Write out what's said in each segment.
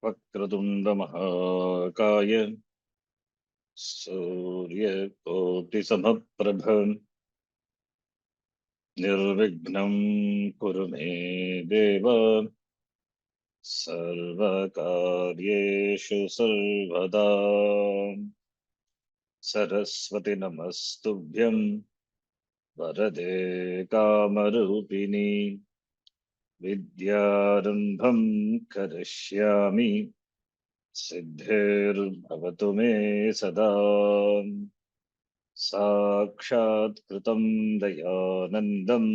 वक्रतुण्डमहाकाय सूर्यकोटिसमप्रभ निर्विघ्नं कुरु मे देव सर्वकार्येषु सर्वदा। सरस्वती नमस्तुभ्यं वरदे कामरूपिणि विद्यारम्भं करिष्यामि सिद्धिर्भवतु मे सदा। साक्षात् कृतं दयानन्दं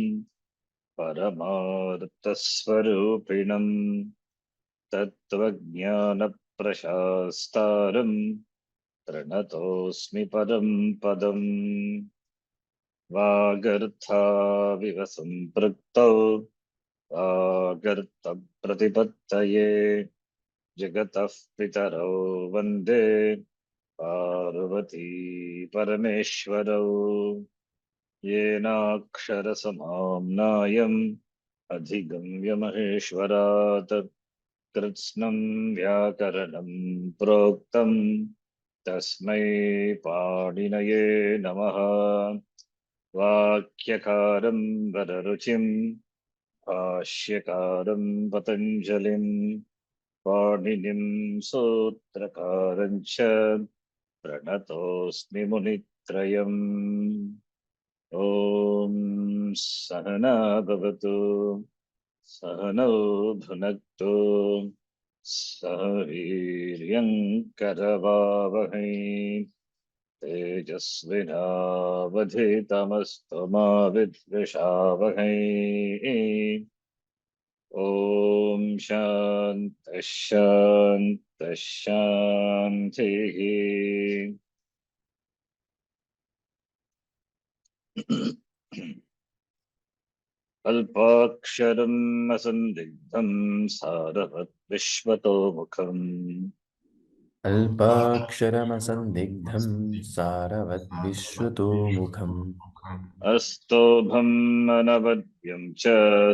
परमार्थस्वरूपिणं तत्त्वज्ञानप्रशास्तारं प्रणतोऽस्मि परं पदम्। वागर्थाविव सम्पृक्तौ वागर्थप्रतिपत्तये जगतः पितरौ वन्दे पार्वती परमेश्वरौ। येनाक्षरसमाम्नायम् अधिगम्य महेश्वरात् कृत्स्नं व्याकरणं प्रोक्तं तस्मै पाणिनये नमः। वाक्यकारं वररुचिं भाष्यकारं पतञ्जलिं पाणिनिं सूत्रकारं च प्रणतोऽस्मि मुनित्रयम्। ॐ सहना भवतु सहनौ भुनक्तु सह वीर्यं करवावहै तेजस्विनावधीतमस्तु मा विद्विषावहै। ॐ शान्तिः शान्तिः शान्तिः। अल्पाक्षरम् असन्दिग्धं सारवत् विश्वतोमुखम् अल्पाक्षरमसन्दिग्धं सारवद्विश्रुतोमुखम् अस्तोभम् अनवद्यं च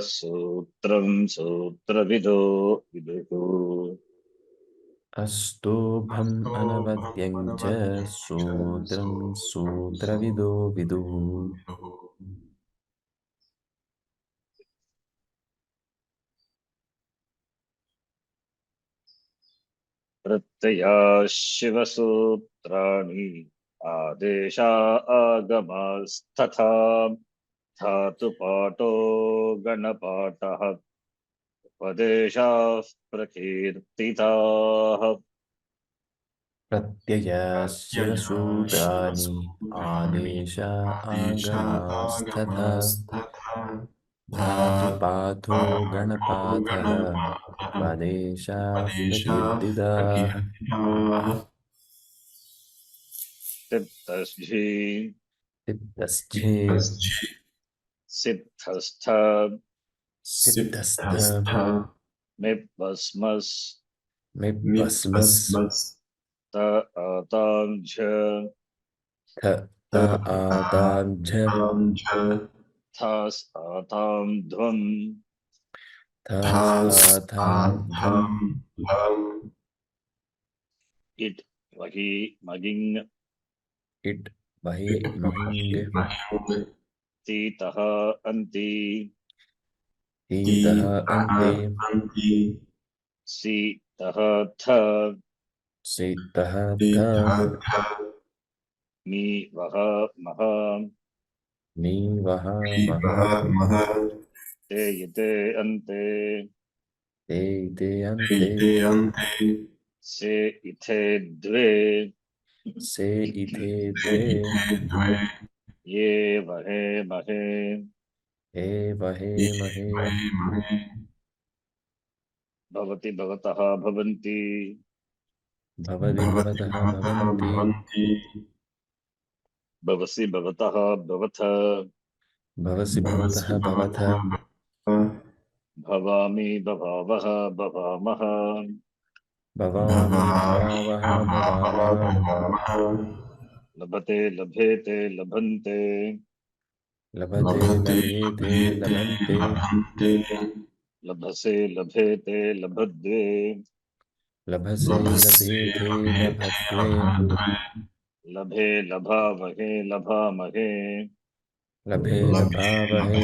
सूत्रं सूत्रविदो विदुः। अस्तोभम् अनवद्यं च सूत्रं सूत्रविदो विदुः। प्रत्यया शिवसूत्राणि आदेशा आगमास्तथा धातुपाठो गणपाठः उपदेशाः प्रकीर्तिताः। प्रत्ययशिवसूत्राणि आदेशा आगमास्तथा धातुपाठो गणपाठः उपदेशाः प्रकीर्तिताः। सिद्धस्झि सिद्धस्थे सिद्धस्थ सिद्धस्थ मिप्पस्मस् मिप्पस्मस् त आताञ्झ थ त आताञ्झ थास् आतां ध्वम् थास् आथां ध्वम् इट् वहि मगिङ् इट् वहि महिङ् तीतः अन्ति तीतः अन्ते सीतः थ सीतः थ मी वह मह मी वह मह ते यते अन्ते ते ते अन्ते से इथे द्वे से इथे द्वे ये वहे महे हे वहे महे भवति भवतः भवन्ति भवति भवतः भवन्ति भवसि भवतः भवथ भवसि भवतः भवथ भवामि भवावः भवामः भवामि भवावः भवामः लभते लभेते लभन्ते लभते लभेते लभन्ते लभसे लभेते लभद्वे लभसे लभेथे लभध्वे लभे लभावहे लभामहे लभे लभावहे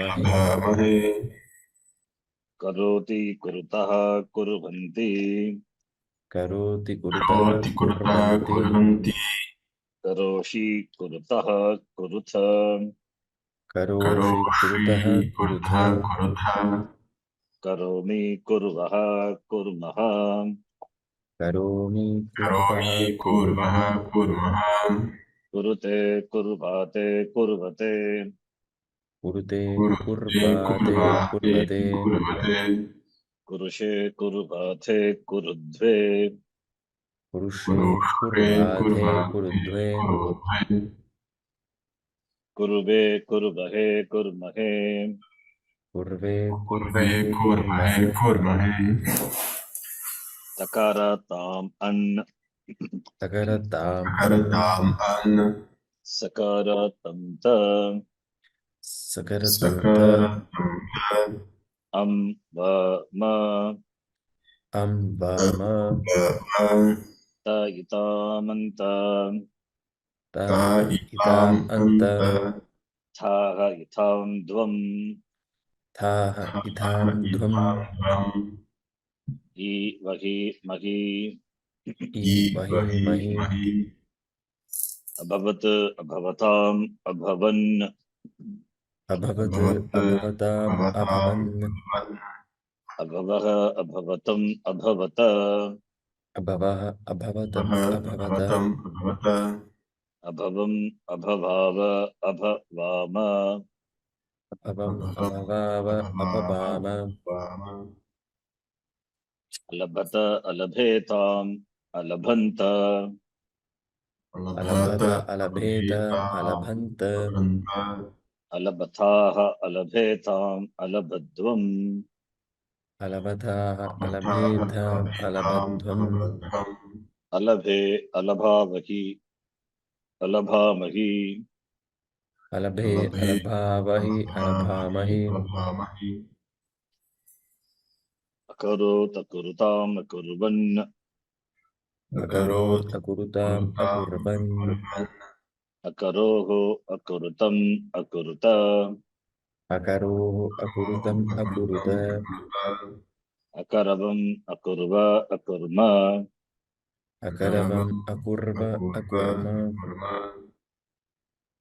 लभामहे करोति कुरुतः कुर्वन्ति करोति कुरुतः कुर्वन्ति करोषि कुरुतः कुरुथ करोषि कुरुतः कुरुथ करोमि कुर्वः कुर्मः करोमि कुर्वः कुर्मः कुरुते कुर्वाते कुर्वते कुरुते कुर्वाते कुर्वते कुरुषे कुर्वाथे कुरुद्वे पुरुषे कुर्वाथे कुरुद्वे कुरुवे कुर्वहे कुर्महे कुर्वे कुर्वहे कुर्महे सकाराताम् अन् सकरताम् अन् सकारातं त सकरतं त अं व म अं वाम त इतामन्त त इताम् अन्त थाः इथां द्वम् थाः इथां ध्वम् इ वहि महि इ वहि महि अभवत् अभवताम् अभवन् अभवत् अभवताम् अभवन् अभवः अभवतम् अभवत अभवः अभवतम् अभवत अभवम् अभवाव अभवाम अभवम् अभवाव अभवाम अलभत अलभेताम् अलभन्त अलभत अलभेत अलभन्त अलभथाः अलभेताम् अलभध्वम् अलभथाः अलभेथाम् अलभध्वम् अलभे अलभावहि अलभामहि अलभे अलभावहि अलभामहि अकरोत् अकुरुताम् अकुर्वन् अकरोत् अकुरुताम् अकुर्वन् अकरोः अकुरुतम् अकुरुत अकरोः अकुरुतम् अकुरुत अकरवम् अकुर्व अकुर्म अकरवम् अकुर्व अकुर्म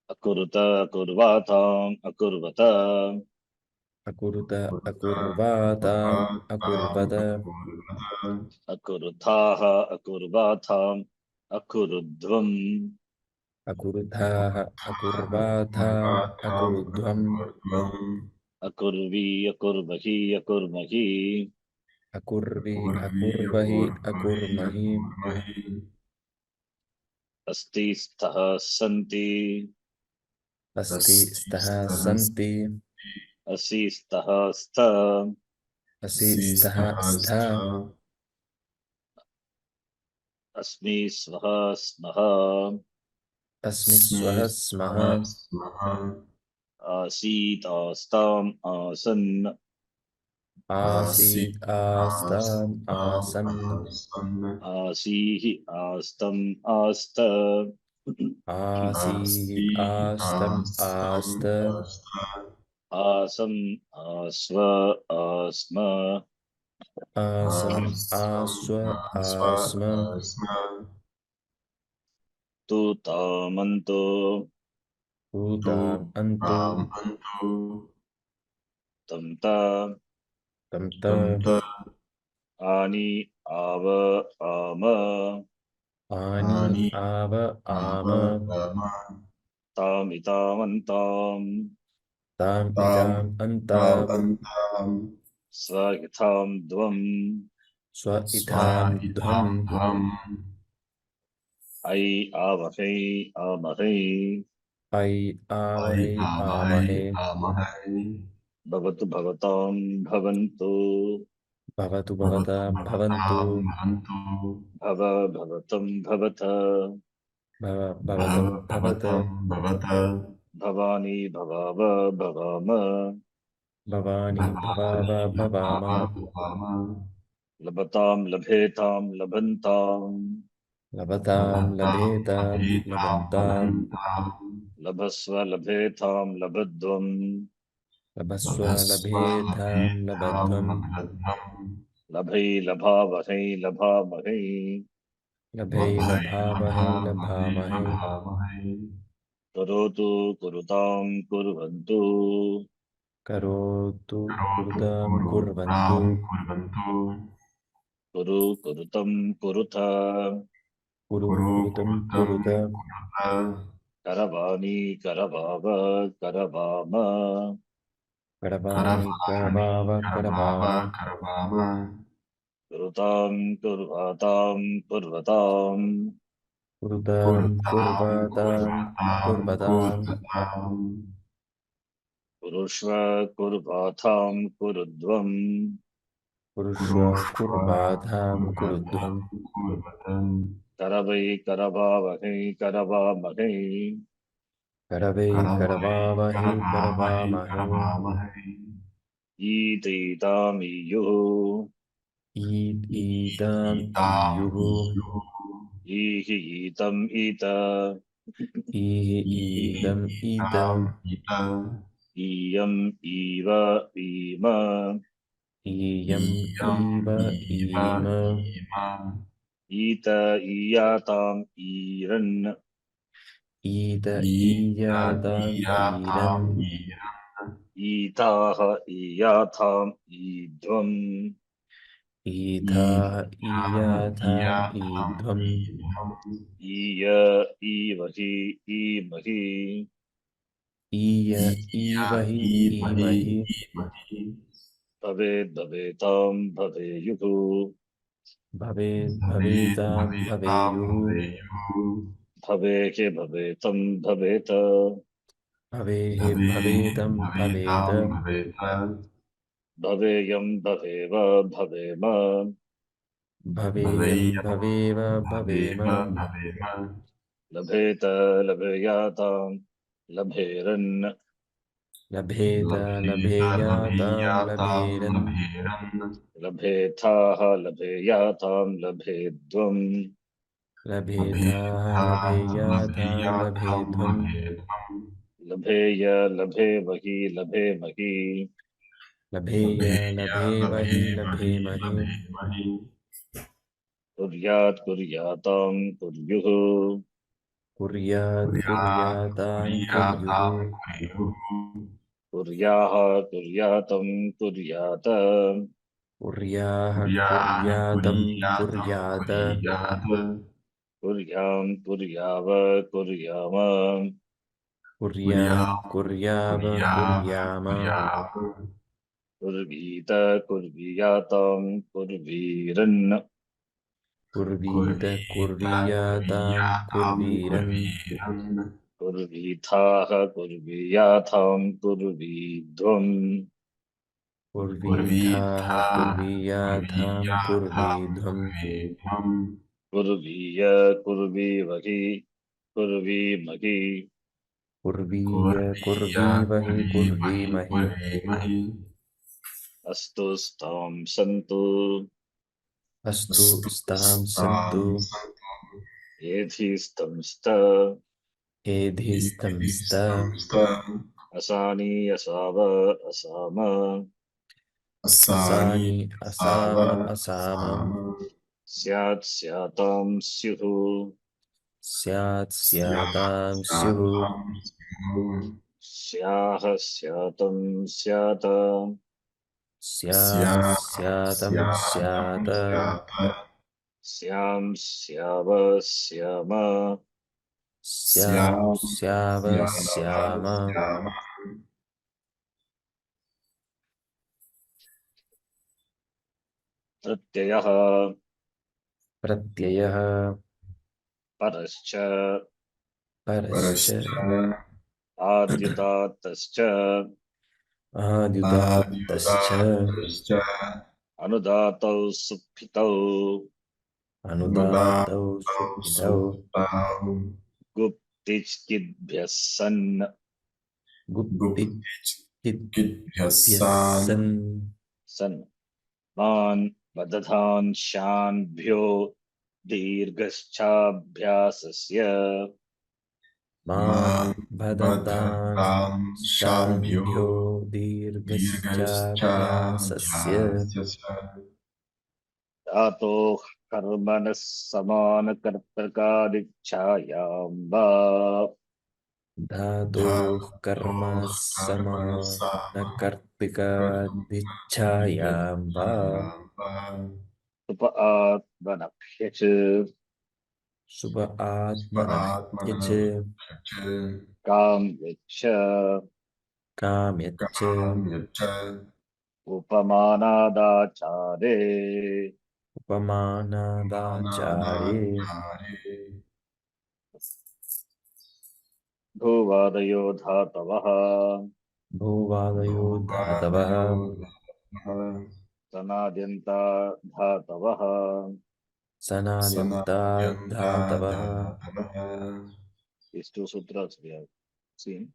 अकुरुत अकुर्वाताम् अकुर्वत अकुरुत अकुर्वाताम् अकुर्वत अकुरुथाः अकुर्वाथाम् अकुरुध्वम् अकुरुथाः अकुर्वाथाम् अकुरुध्वम् अकुर्वी अकुर्वहि अकुर्महि अकुर्वी अकुर्वहि अकुर्महि अस्ति स्तः सन्ति अस्ति स्तः सन्ति असि स्तः स्थ असि स्तः स्थ अस्मि स्वः स्मः अस्मि स्वः स्मः आसीत् आस्ताम् आसन् आसीत् आस्ताम् आसन् आसीः आस्तम् आस्त आसीत् आस्तम् आस्त आसम् आस्व आस्म आसम् आस्व आस्म तु तामन्तो भूताम् अन्तु तं ता तं त आनि आव आम आनी आव आम तामितामन्ताम् ताम् इताम् अन्ताम् स्व यथां द्वम् स्व इथाम् ध्वम् ऐ आवहै आमहै ऐ आवहै आमहे भवतु भवतां भवन्तु भवतु भवताम् भवन्तु भव भवतं भवत भव भवतम् भवत भवानी भवाव भवाम भवानी भवाव भवाम लभतां लभेतां लभन्तां लभतां लभेतां लभन्तां लभस्व लभेतां लभध्वम् लभस्व लभेतां लभध्वम् लभै लभावहै लभामहै लभै लभामहे लभामहे करोतु कुरुतां कुर्वन्तु करोतु कुरुतां कुर्वन्तु कुरु कुरुतं कुरुत कुरु कुरुतं कुरुत करवाणि करवाव करवाम करवाणि करवाव करवाम कुरुतां कुर्वातां कुर्वताम् कुरुतां कुर्वतां कुर्वताम् कुरुष्व कुर्वातां कुरुध्वम् कुरुष्व कुर्वाधां कुरुध्वम् करवै करवावहै करवामहै करवै करवावहै करवामहे ईदृतामीयुः ईदम् ईयुः ईहि ईतम् ईत ईदम् ईद ईयम् ईव ईम ईयम् ईव ईम ईत ईयाताम् ईरन् ईद ईयाताम् ईरन् ईताः ईयाथाम् ईध्वम् ईधाः ईयाथाम् ईध्वम् ईय ईवहि ईमहि ईय ईवहि ईमहि भवेद्भवेताम् भवेयुः भवेताम् भवेयुः भवेहि भवेतम् भवेत भवेः भवेदं भवेद भवेयम् भवेव भवेम भवेयं भवेव भवेम लभेत लभेयाताम् लभेरन् लभेत लभेयातां लभेरन् लभेथाः लभेयाताम् लभेद्वम् लभेथाः लभेयातां लभेध्वम् लभेय लभेमहि लभेमहि लभेय लभेमहि लभेमहि कुर्यात् कुर्याताम् कुर्युः कुर्यात् कुर्यातां कुर्युः कुर्याः कुर्यातम् कुर्यात कुर्याः कुर्यातं कुर्यात् कुर्याम् कुर्याव कुर्याम कुर्याम् कुर्याव कुर्याम कुर्वीत कुर्वीयाताम् कुर्वीरन् कुर्वीत कुर्वीयातां कुर्वीरन् कुर्वीथाः कुर्वीयाथाम् कुर्वीध्वम् कुर्वीथाः कुर्वीयाथां कुर्वीध्वम् कुर्वीय कुर्वीवहि कुर्वीमहि कुर्वीय कुर्वीवहि कुर्वीमहि अस्तु स्तां सन्तु अस्तु स्तां सन्तु येधिस्तं स्त एधिस्तं स्त असानी असाव असाम असानि असाम असाम स्यात् स्यातां स्युः स्यात् स्यातां स्युः स्याः स्यातं स्यात स्याः स्यातं स्यात् स्यां स्याव स्याम स्यां स्याव स्याम प्रत्ययः प्रत्ययः परश्च परश्च आद्युदात्तश्च आद्युदात्तश्च अनुदातौ सुप्थितौ अनुदात्तौ सुखितौ गुप्तिचिद्भ्यः सन् गुप्तिचिद्भ्यः सन् सन् मान् बदधांशान्भ्यो दीर्घश्चाभ्यासस्य मा भदतां भदतां शाभ्यो शाभ्यो दीर्घश्चाभ्यासस्य दीर्घश्चाभ्यासस्य धातोः कर्मणः समानकर्तृकादिच्छायां वा धातोः कर्म धातोः समानकर्तिकादिच्छायां वा उप आत्मनभ्यच् शुभ आत्मनः यच्च आत्मनः काम यच्छ काम्यच्च काम यच्च उपमानादाचारे उपमानादाचारे अनादाचारे भूवादयो धातवः भूवादयो धातवः भूवादयो धातवः सनाद्यन्ता धातवः सनाद्यन्ता धातवः सनाद्यन्ताधातवः These two sutras we have seen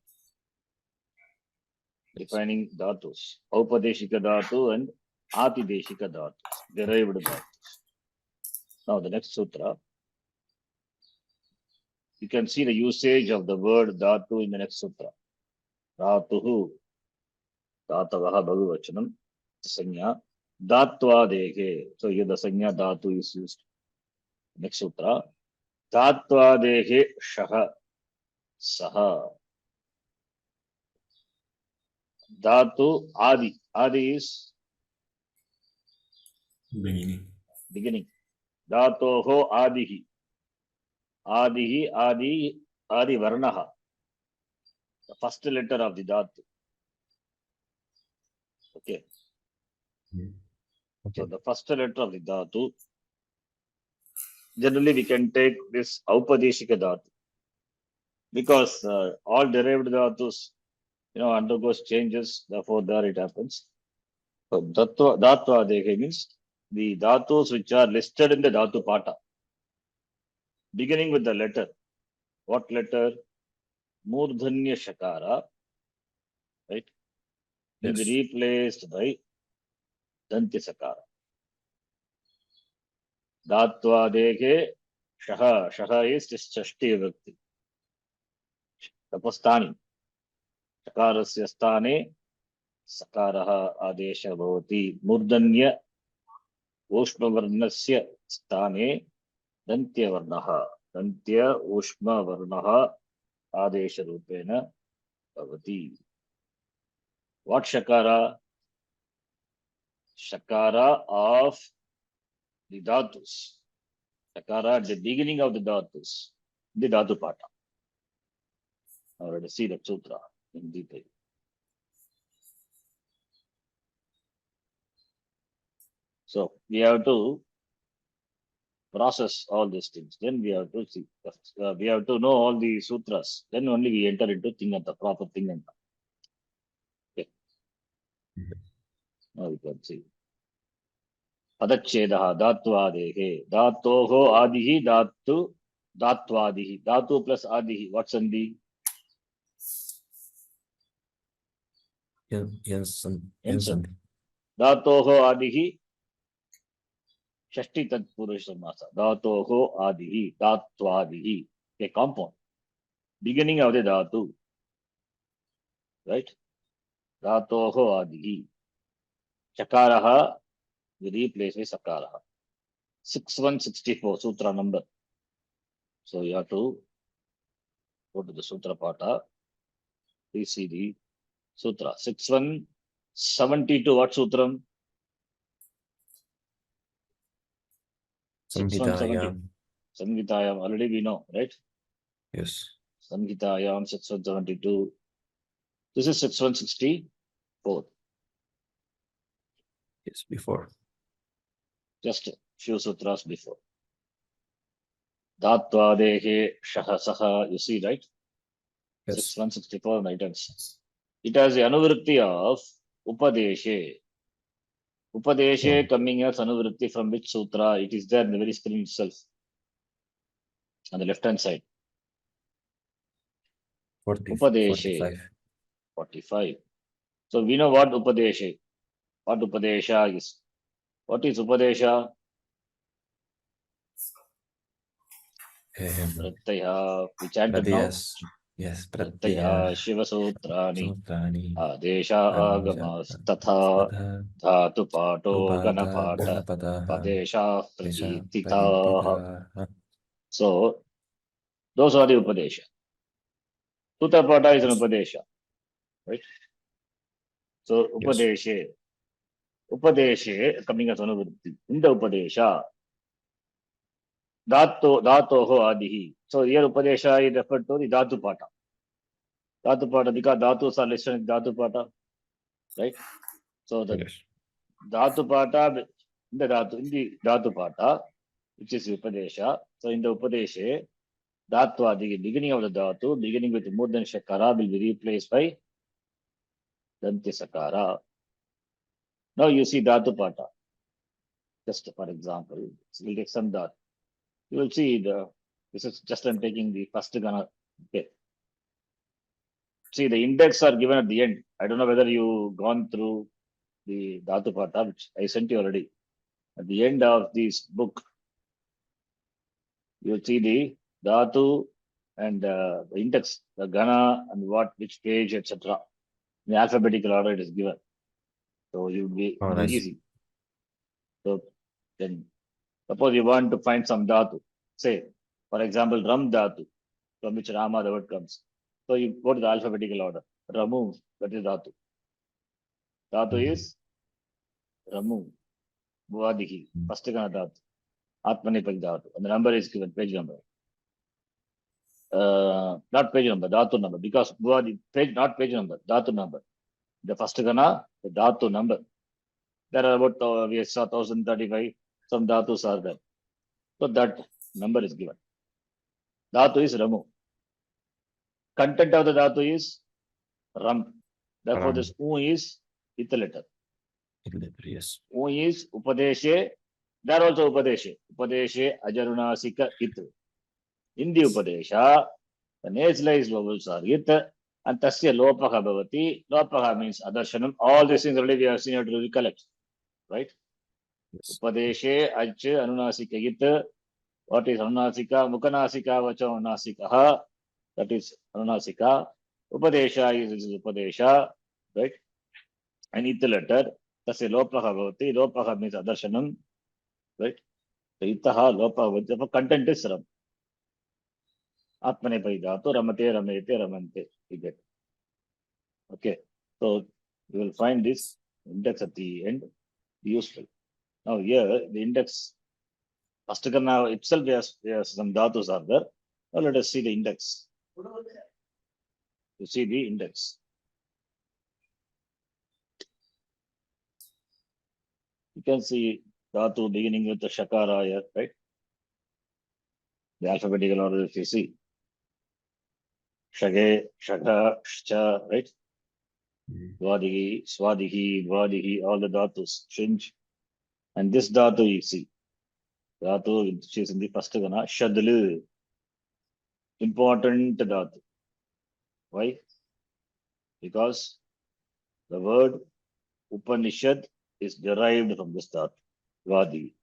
defining dhatus, Aupadeshika dhatu and Atideshika dhatus, derived dhatus. Now the next sutra, you can see the usage of the word dhatu in the next sutra. Dhatuhu, dhatavaha bhagavachanam, sanya, dhatvadehe. So here the sanya dhatu is used. Next sutra, dhatvadehe shaha, saha. Dhatu adi. Adi is beginning. Dhatoho adihi. Adihi, adi varnaha. The first letter of the dhatu. Okay. Okay. So the first letter of the dhatu. Generally, we can take this Aupadeshika dhatu because all derived dhatus, undergoes changes. Therefore, there it happens. So dhatva dehe means the dhatus which are listed in the dhatu pata, beginning with the letter. What letter? Murdhanya shakara, right? Will Yes. be replaced by dantya sakara. Dhatva dehe shaha. Shaha is this chashti vibhakti. Tapastani. Shakarasya sthane sakaraha adesha bhavati. Murdanya ऊष्मवर्णस्य स्थाने दन्त्यवर्णः दन्त्य ऊष्मवर्णः आदेशरूपेण भवति. What shakara? Shakara of the dhatus. Shakara at the beginning of the dhatus, the dhatu pata. Now let us see the sutra in detail. So we have to process all these things. Then we have to see. We have to know all the sutras. Then only we enter into Tinganta, proper Tinganta. Okay. Now we can see. Padachchedaha dhatvadehe. Dhatoho adihi dhatu dhatvadihi. Dhatu plus adihi. What's sandhi? Yes. Dhatoho adihi. Shashti tatpurusha samasa. Dhatoho adihi. Dhatvadihi. A compound. Beginning of the dhatu. Right? Dhatoho adihi. Chakaraha. We replace with sakaraha. 6164 sutra number. So you have to go to the sutra pata. Please see the sutra. 6172. What sutram? 6170. Samhitayam. Already we know, right? Yes. Samhitayam 6172. This is 6164. Yes, before. Just a few sutras before. Dhatvadehe shaha saha. You see, right? Yes. 6164 items. It has the anuvritti of upadeshe. Upadeshe coming as anuvritti from which sutra? It is there in the very screen itself. On the left hand side. 45. 45. So we know what upadeshe. What upadesha is. What is Upadesha? Pratyaya. We chanted now. Yes, Pratyaya Shivasutrani. Sutrani. Adesha Agamas Tatha. Dhatu Pato Ganapata. Padesha Pratititha. So, those are the Upadesha. Sutta is an Upadesha. Right? So, Upadeshe. Upadeshe, coming as Anuvritti. In the Upadesha, Dhatoho Adihi. So, here Upadesha is referred to the Dhatu Pata. Dhatu Pata, because Dhatus are listed in Dhatu Pata. Right? So, the Dhatu Pata, in the Dhatu Pata, which is Upadesha. So, in the Upadeshe, Dhatva, the beginning of the Dhatu, beginning with more than Shakara, will be replaced by Danti Sakara. Now you see Dhatu Pata. Just for example, we'll take some Dhatu. You will see this is just I'm taking the first Gana. Okay. See, the index are given at the end. I don't know whether you gone through the Dhatu Pata, which I sent you already. At the end of this book, you will see the Dhatu and the index, the Gana and which page, etc. In alphabetical order it is given. So you will be nice. easy. So then suppose you want to find some Dhatu. Say, for example, Ram Dhatu, from which Rama the word comes. So you go to the alphabetical order. Ramu, that is Dhatu. Dhatu is Ramu, Bhuadihi, first Gana Dhatu, Atmanipal Dhatu. And the number is given, page number. Not page number, Dhatu number, because Bhuadi, page, not page number, Dhatu number. The first Gana, the Dhatu number. There are about, we saw 1035, some Dhatus are there. So that number is given. Dhatu is Ramu. Content of the Dhatu is Ram. Therefore, this U is Ita letter. Yes. U is Upadeshe. There also Upadeshe. Upadeshe Ajarunasika It. In the Upadesha, the nasalized vowels are It. And Tasya Lopaha Bhavati. Lopaha means Adarshanam. All these things already we have seen how to recollect. Right? Yes. Upadeshe Aj Anunasika It. What is Anunasika? Mukanasika Vacha Anunasika. That is Anunasika. Upadesha is Upadesha. Right? And It letter. Tasya Lopaha Bhavati. Lopaha means Adarshanam. Right? So Itaha Lopaha Bhavati. The content is Ram. Atmane Paidatu, Ramate, Ramete, Ramante. You get. Okay. So you will find this index at the end useful. Now here the index first now itself has some dhatus are there. Now let us see the index. You see the index. You can see dhatu beginning with the shakara here, right? The alphabetical order if you see. Shage, Shaka, Shcha, right? Vadihi, Swadihi, Vadihi, all the dhatus change. And this dhatu you see. Dhatu, which is in the first gana, Shadlu. Important dhatu. Why? Because the word Upanishad is derived from this dhatu. Vadi.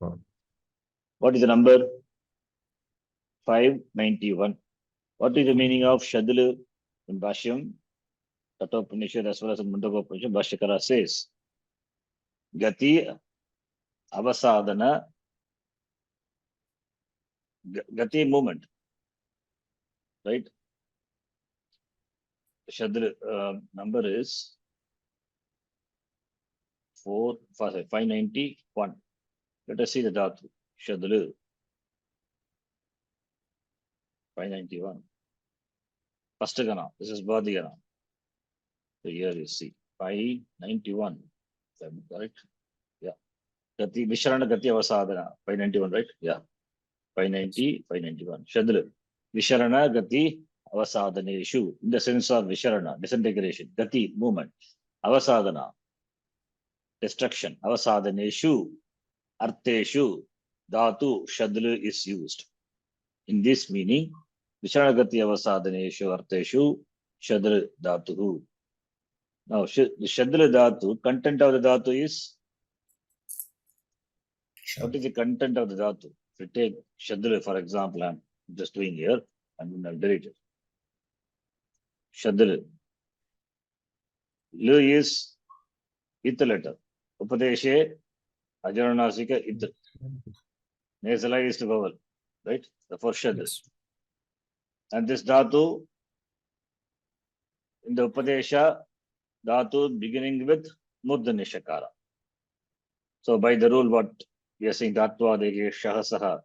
What is the number? 591. What is the meaning of Shadlu in Bhashyam? Tatopanishad as well as in Mundakopanishad, Bhashyakara says, Gati Avasadana, Gati movement. Right? Shadlu number is 591. Let us see the dhatu. Shadlu 591. First gana. This is Bhadi gana. So here you see 591. Is that correct? Yeah. Gati Visharana Gati Avasadana 591, right? Yeah. 590, 591. Shadlu. Visharana Gati Avasadaneshu. In the sense of Visharana, disintegration. Gati, movement. Avasadana. Destruction. Avasadaneshu. Arteshu. Dhatu. Shadlu is used. In this meaning, Visharanagati Avasadaneshu Arteshu Shadru Dhatuhu. Now, the Shadru Dhatu, content of the Dhatu is What is the content of the dhatu? If you take Shadru, for example, I'm just doing here, and I'll delete it. Shadru. Lu is it letter. Upadeshe, Ajaranasika, it. Nasalized vowel, right? Therefore, Shadru. Yes. And this dhatu, in the Upadesha, dhatu beginning with Murdani Shakara. So by the rule, what we are saying, Dhatva Dege Shahasaha,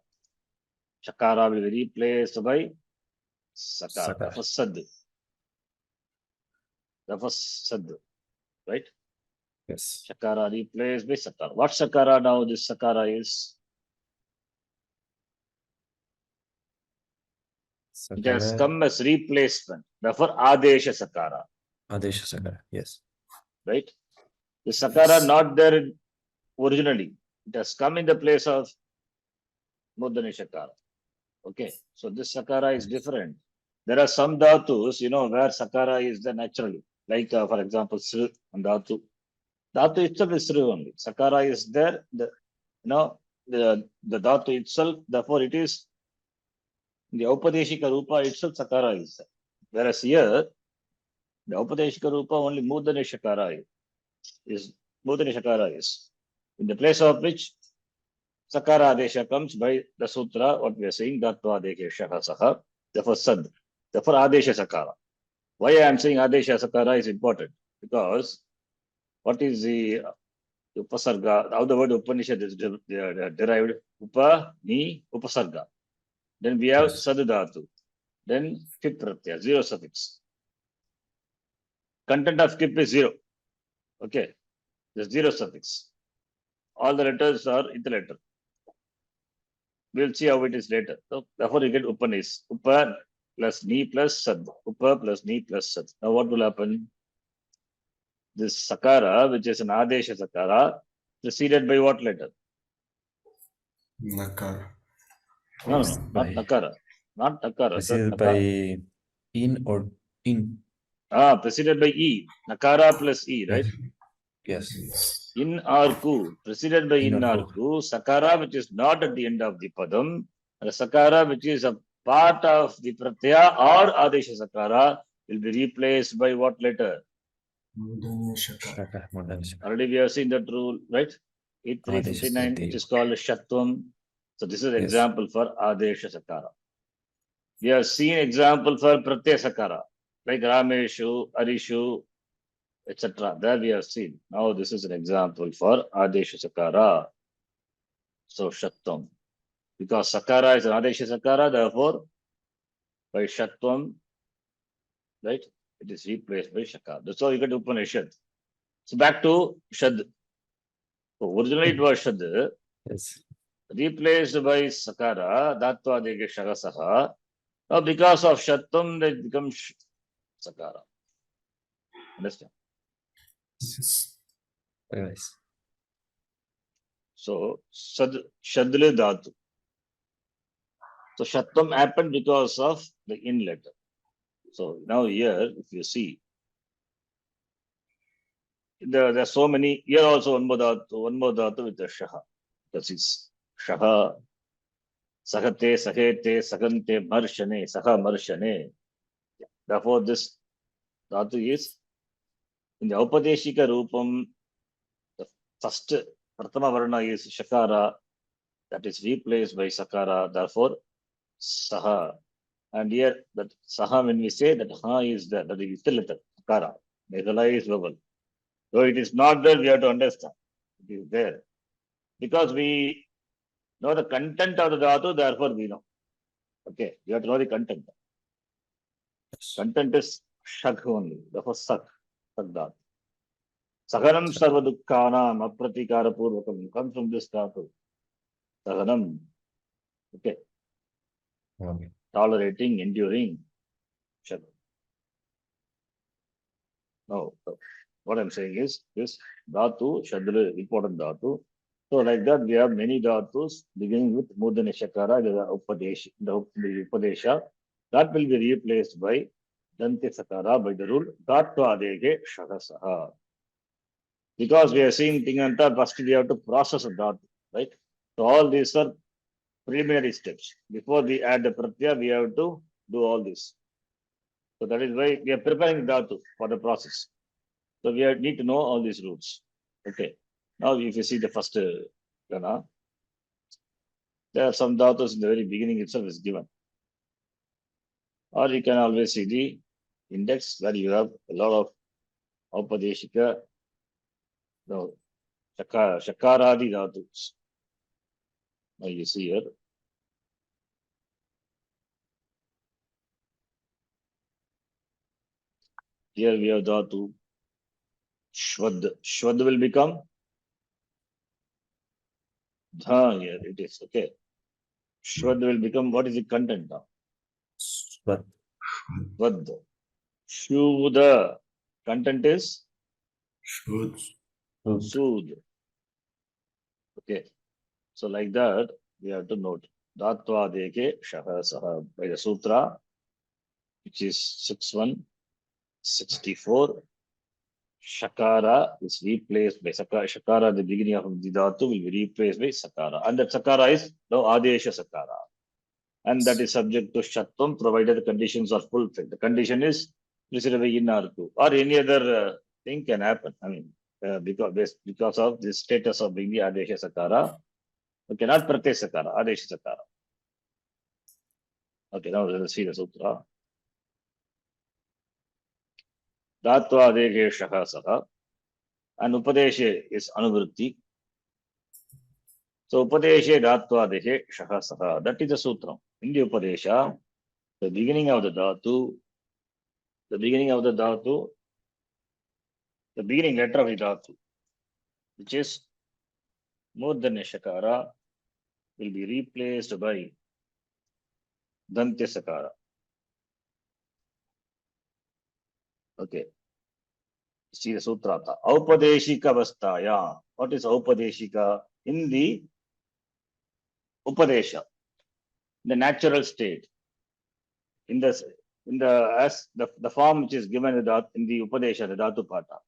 Shakara will be replaced by Sakara. Sakara. Therefore, Sad. Therefore, Sad, right? Yes. Shakara replaced by Sakara. What Sakara now? This Sakara is, it has Sakara. come as replacement. Therefore, Adesha Sakara, Adesha Sakara. Yes. right? The Sakara not there originally. It has come in the place of Murdani Shakara. Okay, so this Sakara is different. There are some dhatus, where Sakara is there naturally. Like, for example, Sri and Dhatu. Dhatu itself is Sri only. Sakara is there, the Dhatu itself, therefore it is, the Upadeshika Rupa itself, Sakara is there. Whereas here, the Upadeshika Rupa only Murdani Shakara is. Murdani Shakara is. In the place of which Sakara Adesha comes by the Sutra, what we are saying, Dhatva Adesha Saha, therefore Sad, therefore Adesha Sakara. Why I am saying Adesha Sakara is important? Because what is the Upasarga, how the word Upanishad is derived? Upa, Ni, Upasarga. Then we have Yes. Sadhatu. Then Kip Pratyaya, zero suffix. Content of Kip is zero. Okay, there's zero suffix. All the letters are in the letter. We'll see how it is later. So therefore you get Upanis. Upa plus Ni plus Sad. Upa plus Ni plus Sad. Now what will happen? This Sakara, which is an Adesha Sakara, preceded by what letter? Nakara. No, not By- Nakara. Not Nakara. Preceded Nakara. by in or in. Preceded by E. Nakara plus E, right? Yes. Yes. In or ku. Preceded by In in or or ku. Sakara, which is not at the end of the Padam. And the Sakara, which is a part of the Pratyaya or Adesha Sakara, will be replaced by what letter? Murdani Shakara. Shaka. Modern Shaka. Already we have seen that rule, right? Adesha 359, which is called Shatvam. So this is Yes. example for Adesha Sakara. We have seen example for Pratyaya Sakara, like Rameshu, Arishu, etc. There we have seen. Now this is an example for Adesha Sakara. So Shatvam. Because Sakara is an Adesha Sakara, therefore by Shatvam, right, it is replaced by Shakara. That's how you get Upanishad. So back to Shad. So originally it was Shad, Yes. replaced by Sakara, Dhatva Dege Shagasaha. Now because of Shatvam, it becomes Sakara. Understand? Yes. Very nice. So Shadle Dhatu. So Shatvam happened because of the in letter. So now here, if you see, there are so many. Here also one more dhatu with the Shaha. That is Shaha, Sahate, Sahete, Sagante, Marshane, Saha Marshane. Therefore, this dhatu is in the Upadeshika Rupam, the first Pratama Varna is Shakara, that is replaced by Sakara, therefore Saha. And here that Saha, when we say that Ha is there, that is the letter, Sakara, nasalized vowel. Though it is not there, we have to understand. It is there. Because we know the content of the dhatu, therefore we know. Okay, you have to know the content. Yes. Content is Shak only, therefore Sak, Sak dhatu. Sahanam sarva dukkhanam apratikara purvakam comes from this dhatu. Sahanam. Okay, Okay. tolerating, enduring. Shak. No, what I'm saying is this dhatu, Shadra, important dhatu. So like that, we have many dhatus beginning with Murdani Shakara, the Upadesha. That will be replaced by Dante Sakara by the rule Dhatva Adege Shagasaha. Because we are seeing Tinganta, first we have to process a dhatu, right? So all these are preliminary steps. Before we add the pratyaya, we have to do all this. So that is why we are preparing the dhatu for the process. So we need to know all these rules. Okay. Now if you see the first gana, there are some dhatus in the very beginning itself is given. Or you can always see the index where you have a lot of Aupadeshika, no, Shakaradi dhatus. Now you see here. Here we have dhatu Shwad. Shwad will become Dha. Here it is. Okay. Shwad will become, what is the content now? Swat. Shwad. Shuda. Content is Should. Sud. Okay. So like that, we have to note. Dhatva deke shaha saha by the sutra, which is 6164. Shakara is replaced by Shakara, the beginning of the dhatu will be replaced by Sakara. And that Sakara is no Adesha Sakara. And that is subject to Shatvam provided the conditions are fulfilled. The condition is preceded by Inarku or any other thing can happen. I mean, because of the status of being the Adesha Sakara, we cannot Pratyaya Sakara, Adesha Sakara. Okay, now let us see the sutra. Dhatva deke shaha saha. And Upadeshe is Anuvritti. So Upadeshe Dhatva deke shaha saha. That is the sutra. In the Upadesha, the beginning of the dhatu, the beginning letter of the dhatu, which is Murdanya Shakara, will be replaced by Dantya Sakara. Okay. See the sutra. Aupadeshika Vastaya. What is Aupadeshika? In the Upadesha, the natural state, in the as the form which is given in the Upadesha, the Dhatu Pata.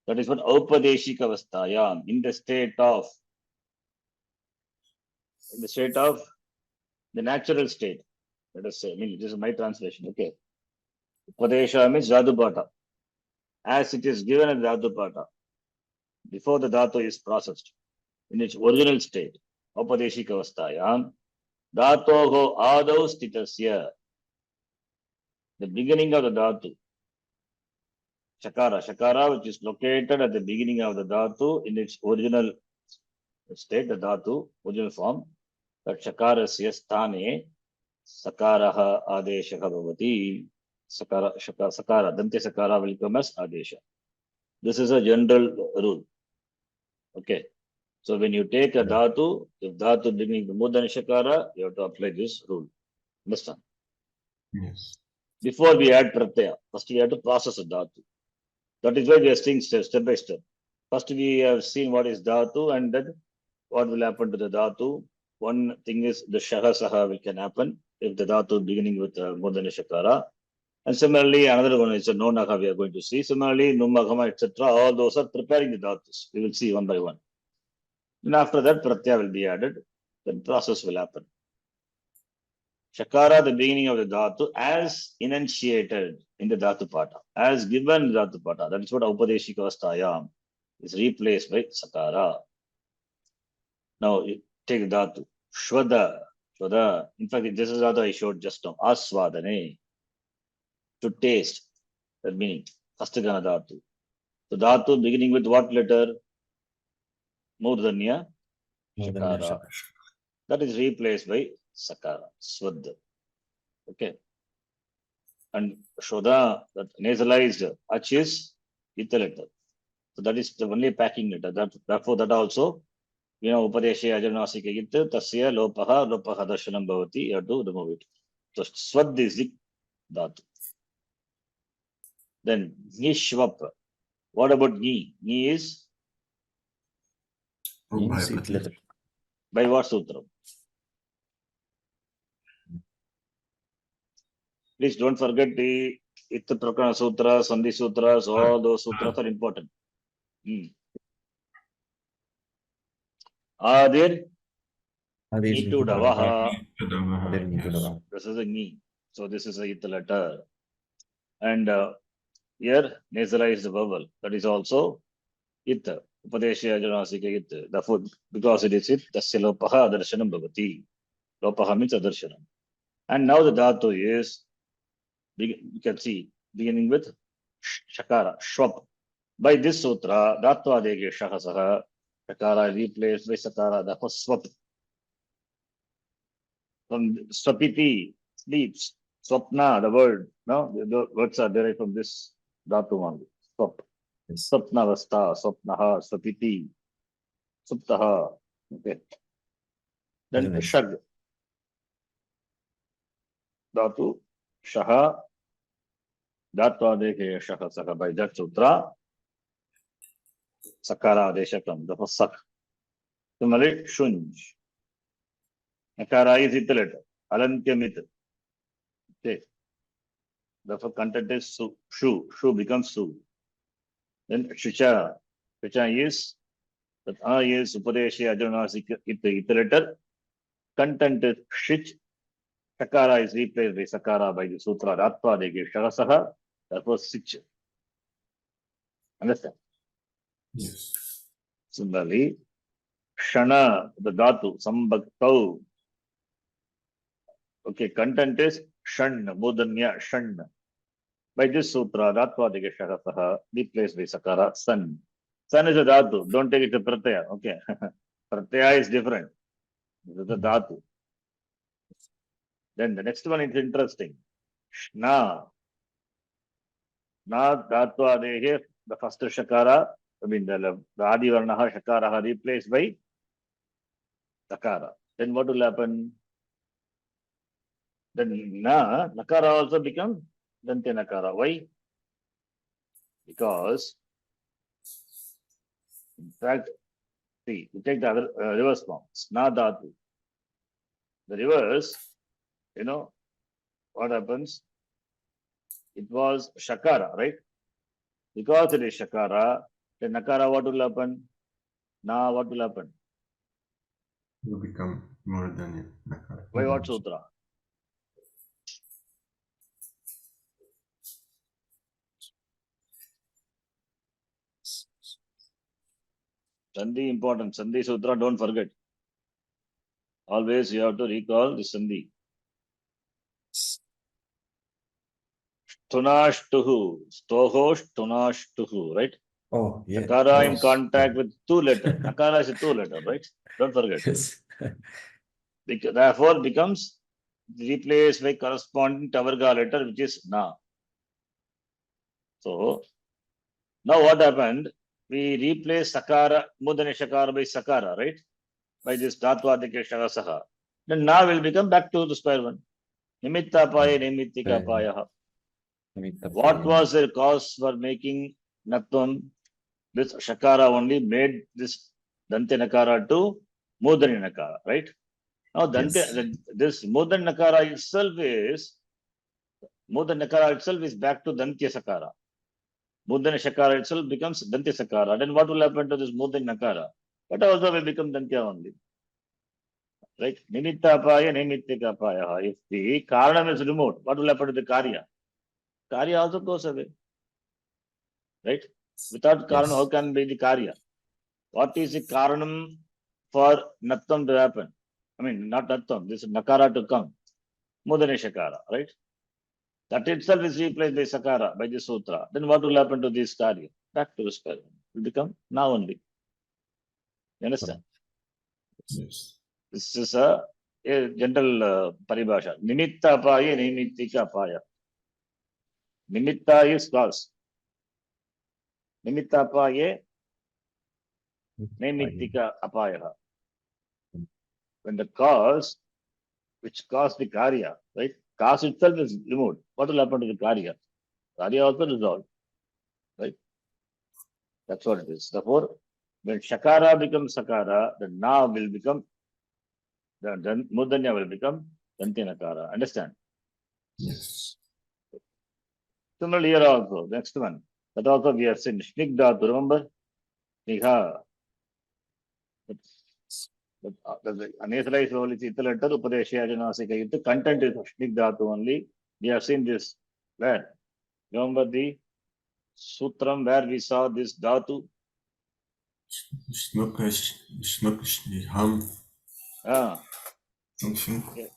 That is what Aupadeshika Vastaya, in the state of the natural state. Let us say, I mean, this is my translation. Okay. Upadesha means Dhatu Pata. As it is given in Dhatu Pata, before the Dhatu is processed, in its original state, Aupadeshika Vastaya, Dhatoho Adau Stitasya, the beginning of the Dhatu, Shakara, which is located at the beginning of the Dhatu in its original state, the Dhatu, original form, that Shakarasya Sthane, Sakaraha Adesha Bhavati, Sakara, Dante Sakara will come as Adesha. This is a general rule. Okay. So when you take a Dhatu, if Dhatu beginning the Mudana Shakara, you have to apply this rule. Understand? Yes. Before we add Pratyaya, first we have to process a Dhatu. That is why we are seeing step by step. First we have seen what is Dhatu and then what will happen to the Dhatu. One thing is the Shaha Saha will can happen if the Dhatu beginning with Mudana Shakara. And similarly, another one is a Nonaha we are going to see. Similarly, Nummagama, etc. All those are preparing the Dhatus. We will see one by one. And after that, Pratyaya will be added. Then process will happen. Shakara, the beginning of the Dhatu, as enunciated in the Dhatu Pata, as given in the Dhatu Pata. That is what Aupadeshika Vastayam is replaced by Sakara. Now, you take the Dhatu. Shwada. In fact, this is what I showed just now. Aswadane. To taste. That meaning. First Gana Dhatu. So Dhatu beginning with what letter? Murdanya Shakara. That is replaced by Sakara, Swad. Okay. And Shoda, that nasalized Ach is Ita letter. So that is the only packing letter. Therefore, that also, Upadeshe Ajanasika Ita, Tasya, Lopaha Darshanam Bhavati, you have to remove it. So Swad is the Dhatu. Then Nishwap. What about Ni? Ni is by what sutra? Please don't forget the Itta Prakana Sutras, Sandhi Sutras, all those sutras are important. Adir Itu davaha. Yes. This is a ni. So this is a it letter. And here nasalized vowel. That is also it. Upadeshya janasika it. The food. Because it is it. Tasya lopaha adarshanam bhavati. Lopaha means adarshanam. And now the dhatu is, you can see, beginning with shakara, shwap. By this sutra, dhatva dege shahasaha, shakara replaced by sakara, therefore swap. From swapiti, sleeps, swapna, the word, no, the words are derived from this dhatu only. Swap. Yes. Swapnavastha, swapnaha, swapiti, suptaha. Okay. Very Then nice. shag. Dhatu, shaha, dhatva dege shahasaha. By that sutra, sakara deshakam, therefore sak. Similarly, shunj. Nakara is it letter. Alantyamit. Okay. Therefore, content is su. Shu. Shu becomes su. Then shicha. Shicha is that A is Upadeshya Ajanasik it letter. Content is shich. Sakara is replaced by sakara by the sutra Ratva Dege Sharasaha. Therefore, sich. Understand? Yes. Similarly, Shana, the Dhatu, Sambhaktau. Okay, content is Shan, Bodhanya, Shan. By this sutra, Ratva Dege Sharasaha, replaced by sakara, San. San is a Dhatu. Don't take it to Pratyaya. Okay. Pratyaya is different. This is the Dhatu. Then the next one is interesting. Na. Na Dhatva Dehe, the first Shakara, I mean the Adi Varnaha Shakara replaced by Sakara. Then what will happen? Then Na, Nakara also become Dante Nakara. Why? Because, in fact, see, you take the other reverse form. Na Dhatu. The reverse, you know, what happens? It was Shakara, right? Because it is Shakara, then Nakara, what will happen? Na, what will happen? You become more than you. Why what sutra? Sandhi important. Sandhi sutra, don't forget. Always you have to recall the Sandhi. Stunashtuhu. Stoho stunashtuhu, right? Oh, yeah. Nakara in Yes. contact with two letters. Nakara is a two letter, right? Don't forget. Yes. Therefore, becomes replaced by corresponding Tavarga letter, which is Na. So, now what happened? We replace Sakara, Mudane Shakara by Sakara, right? By this Dhatva Dike Shagasaha. Then Na will become back to the square one. Nimitta Paya, Nimittika Paya. What was the cause for making Natvam? This Shakara only made this Dante Nakara to Mudane Nakara, right? Now, Dante, Yes. this Mudan Nakara itself is back to Dantya Sakara. Mudan Shakara itself becomes Dantya Sakara. Then what will happen to this Mudan Nakara? That also will become Dantya only. Right? Nimitta Paya, Nimittika Paya. If the Karanam is removed, what will happen to the Karya? Karya also goes away. Right? Without Karanam, how can be the Karya? What is the Karanam for Nattam to happen? I mean, not Nattam, this is Nakara to come. Mudane Shakara, right? That itself is replaced by Sakara, by the Sutra. Then what will happen to this Karya? Back to the square one. It will become now only. You understand? Yes. This is a general paribhasha. Nimitta apaya, nimittika apaya. Nimitta is cause. Nimitta apaya, nimittika apaya. When the cause, which caused the Karya, right? Cause itself is removed. What will happen to the Karya? Karya also dissolved. Right? That's what it is. Therefore, when Shakara becomes Sakara, the Na will become, the Mudanya will become Dante Nakara. Understand? Yes. Similarly here also, next one. That also we have seen. Snigdhatu, remember? Snigha. The unauthorized vowel is italatar, upadeshyajanasika. Content is shnik dhatu only. We have seen this. Where? Remember the sutram where we saw this dhatu? Ham, Ah, something.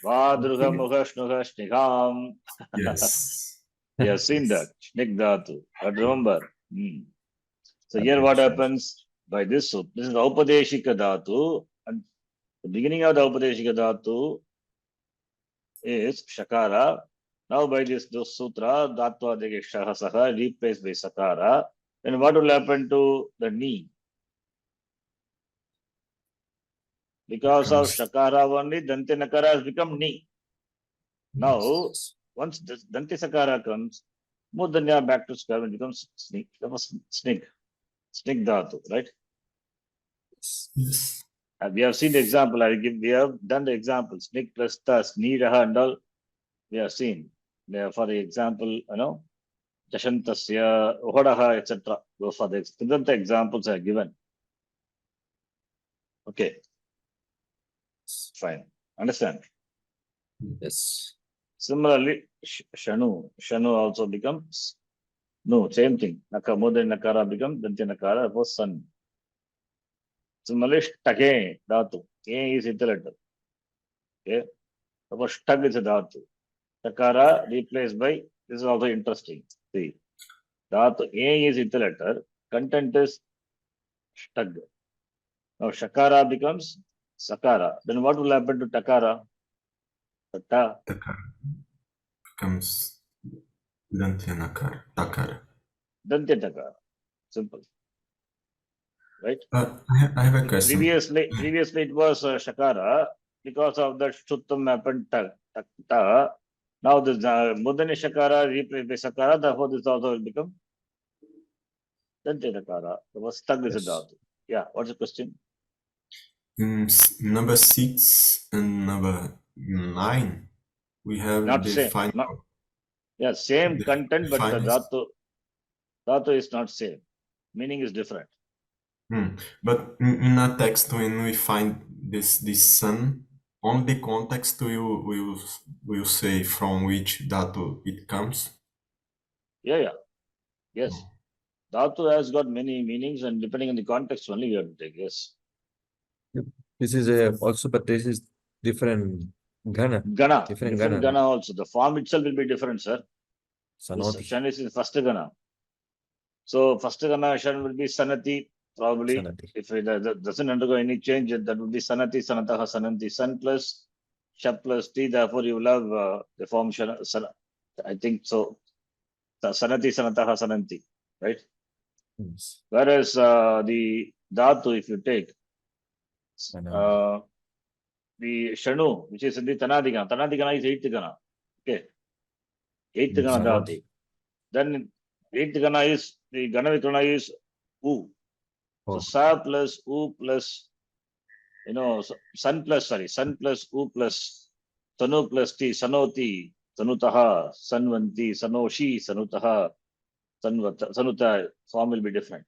vadruha mukha shnuha shnigham. Yes. We have seen that. Shnik dhatu. But remember. So here Okay, what sure. happens by this? So this is Upadeshika dhatu. And the beginning of the Upadeshika dhatu is Shakara. Now by this sutra, Dhatva Dege Shahasaha replaced by Sakara. Then what will happen to the knee? Because of Becomes- Shakara only, Dante Nakara has become knee. Now, once this Dante Sakara comes, Mudanya back to square one becomes snake. That was snake. Snake dhatu, right? Yes. And we have seen the example. We have done the example. Snake plus tas, Niraha and all. We have seen. For the example, Jashantasya, Uhodaha, etc. Those are the examples are given. Okay, fine. Understand? Yes. Similarly, Shanu. Shanu also becomes no, same thing. More Nakara becomes Dante Nakara for sun. Similarly, Shtake, Dhatu. A is iterative. Okay. Suppose Shtag is a Dhatu. Takara replaced by, this is also interesting. See, Dhatu A is iterator, content is Shtag. Now Shakara becomes Sakara. Then what will happen to Takara? Ta, Takar becomes Dantianakar. Takar. Dante Takara. Simple. Right? I have a question. Previously it was Shakara. Because of that Shuttam happened ta. Now this Mudani Shakara replaced by Sakara, therefore this also will become Dante Takara. The was Tag is a Yes. dhatu. Yeah, what's the question? In number 6 and number 9, we have Not the same. final. Yeah, same The content, but the final. dhatu is not same. Meaning is different. But in a text, when we find this sun, on the context will say from which dhatu it comes. Yeah. Yes. Dhatu has got many meanings, and depending on the context only we have to take. Yes. This is also, but this is different Ghana. Gana. Different Different Ghana. Gana also. The form itself will be different, sir. This Sanoti. Shan is first Gana. So first Gana Shan will be Sanati, probably. Sanati. If it doesn't undergo any change, that would be Sanati, Sanataha, Sananti. Sun plus Sha plus T. Therefore, you will have the form Shan. I think so. Sanati, Sanataha, Sananti. Right? Yes. Whereas the Dhatu, if you take Sanati. the Shanu, which is in the Tanadigana is 8th Gana. Okay. 8th Gana Sanoti. Dhatu. Then 8th Gana is, the Gana Vikrana is U. So Oh. Sa plus U plus, Sun plus U plus Sanu plus T, Sanoti, Sanutaha, Sanvanti, Sanoshi, Sanutaha, Sanuta, form will be different.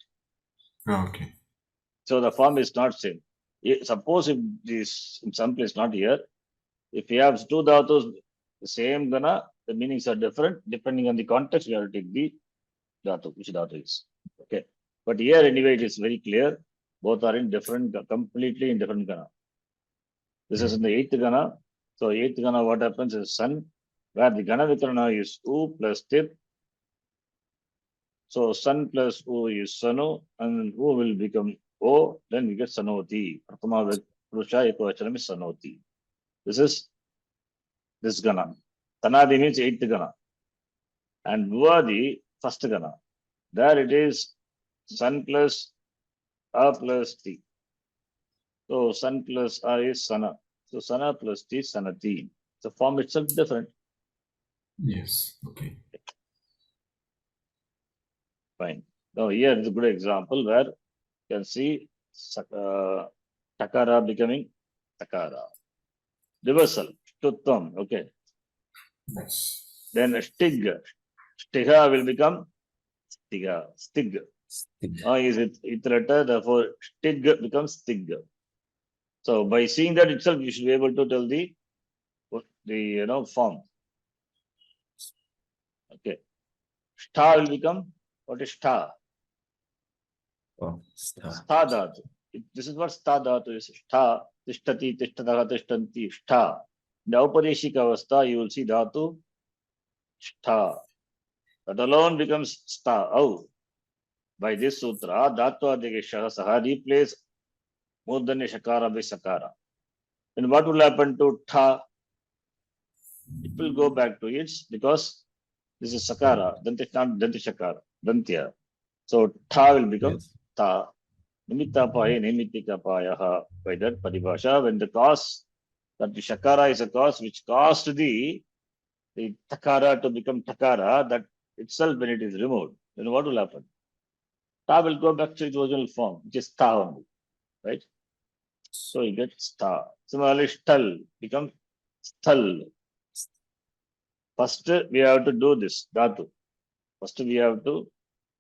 Okay. So the form is not same. Suppose if this in some place not here, if you have two dhatus, the same Gana, the meanings are different. Depending on the context, you have to take the dhatu, which dhatu is. Okay. But here anyway, it is very clear. Both are in different, completely in different Gana. This is in the 8th Gana. So 8th Gana, what happens is Sun, where the Gana Vikrana is U plus Tip. So Sun plus U is Sanu, and U will become O, then we get Sanoti. Pratama Purusha Ekavachanam is Sanoti. This is this Gana. Tanadi means 8th Gana. And Vuvadi, first Gana. There it is Sun plus A plus T. So Sun plus A is Sana. So Sana plus T, Sanati. The form itself different. Yes. Okay. Fine. Now here is a good example where you can see Takara becoming Takara. Reversal. Tuttam. Okay. Yes. Then Stig. Stiga will become Stiga. Stig. Stig. Is it iterator? Therefore, Stig becomes Stig. So by seeing that itself, you should be able to tell the form. Okay. Sta will become, what is sta? Oh, star. Sta dhatu. This is what sta dhatu is. Sta, tishtati, tishtataha, tishtanti, sta. In the Aupadeshika avastha, you will see dhatu, sta. That alone becomes sta. Oh. By this sutra, dhatva degeshaha saha replace murdanya shakara by sakara. Then what will happen to tha? It will go back to its, because this is sakara, danti shakara, dantya. So tha will become Yes. ta. Nimittapaya, nimittikapaya. By that paribhasha, when the cause, that the shakara is a cause which caused the takara to become takara, that itself when it is removed, then what will happen? Ta will go back to its original form, which is ta only, right? So you get sta. Similarly, stal becomes stal. First, we have to do this dhatu. First, we have to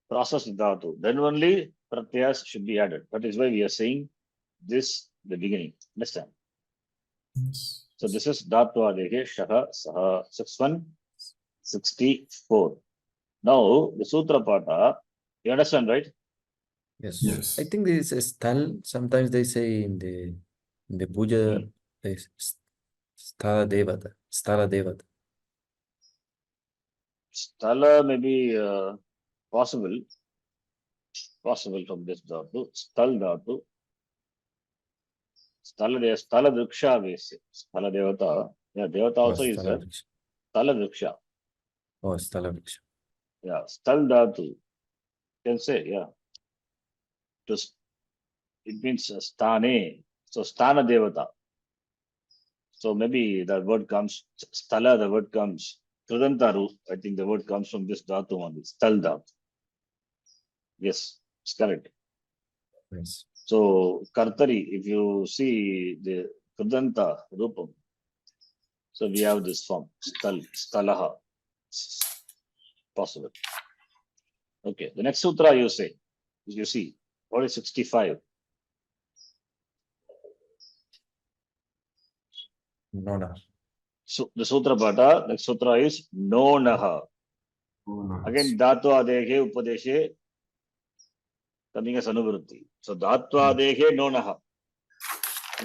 process dhatu. Then only pratyas should be added. That is why we are saying this the beginning. Understand? Yes. So this is dhatu adehe shaha saha 6164. Now the sutra pata, you understand, right? Yes. Yes. I think this is stal. Sometimes they say in the puja, they stala devata, stala devata. Stala may be possible from this dhatu. Stal dhatu. Stala vriksha vesya. Stala devata. Yeah, devata also is stala there. vriksha. Stala vriksha. Oh, stala vriksha. Yeah, stal dhatu. You can say, yeah. It means stane. So stana devata. So maybe the word comes, stala, the word comes, Kridantaru, I think the word comes from this dhatu only, stal dhatu. Yes, it's correct. Yes. So Kartari, if you see the Kridanta Rupam, so we have this form, stalaha, possible. Okay, the next sutra you say, you see, what is 65? Nona. So the sutra pata, next sutra is no naha. Oh, no. Again, dhatva adekhe upadeshe coming as anuvrutti. So dhatva adekhe no naha.